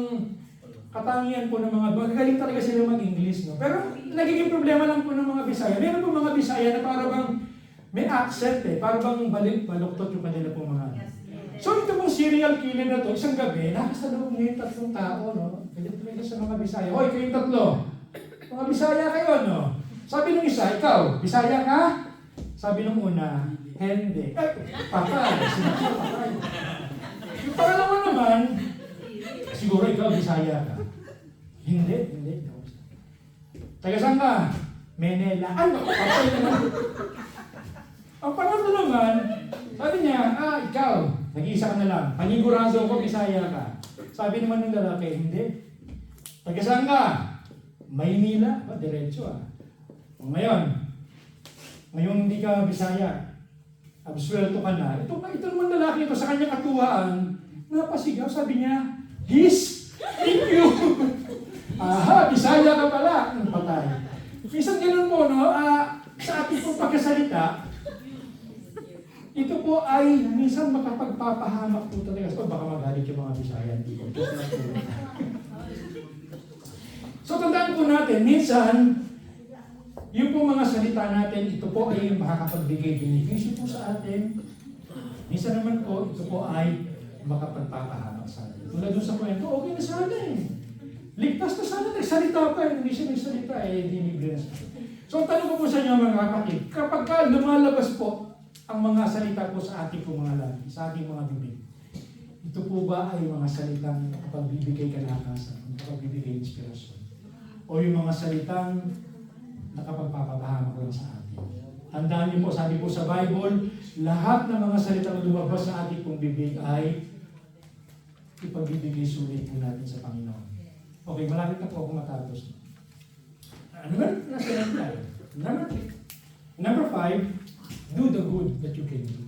katangian po ng mga, magagaling talaga sila mag-English, no? Pero nagiging problema lang po ng mga Bisaya. Meron po mga Bisaya na parang may accent eh, parang baluktot yung kanila po mga. So ito pong serial killer na to, isang gabi, nakasalubong niya yung 3 tao, no? Ganito sa mga Bisaya. Hoy, kayong 3. Mga Bisaya kayo, no? Sabi nung isa, ikaw, Bisaya ka? Sabi nung una, hindi. Patay. Sinabi patay. Yung pangalawa naman, siguro ikaw, Bisaya ka. Hindi. Taga saan ka? Menela. Ano? Patay naman. Ang pangatlo naman, sabi niya, ikaw, nag-iisa ka na lang. Panigurado ko, Bisaya ka. Sabi naman ng lalaki, hindi. Taga saan ka? Maynila. Diretso Ngayon hindi ka Bisaya. Absuelto ka na. Ito naman lalaki ito sa kanyang katuwaan, napasigaw, sabi niya, His, thank you. Aha, Bisaya ka pala. Ang patay. Minsan ganun po, no? Sa ating pong pagkasalita, ito po ay minsan makapagpapahamak po talaga. So, baka magalit yung mga Bisaya. Hindi po. So, tandaan po natin, minsan, yung po mga salita natin, ito po ay makakapagbigay benepisyo po sa atin. Minsan naman po, ito po ay makapagpapahamak sa atin. Tulad doon sa kwento, okay na sana Ligtas na sana, nagsalita pa hindi siya nagsalita dinibre na sa atin. So, ang tanong ko po sa inyo mga kapatid, kapag lumalabas po ang mga salita po sa ating po mga labi, sa ating mga bibig, ito po ba ay mga salitang nakapagbibigay kalakasan, nakapagbibigay inspirasyon? O yung mga salitang nakapagpapabahamak lang sa atin? Tandaan niyo po, sabi po sa Bible, lahat ng mga salitang lumabas sa ating pong bibig ay ipagbibigay sulit po natin sa Panginoon. Okay, malapit na po ako matapos. Ano ba? Nasa tayo. Number 5, do the good that you can do.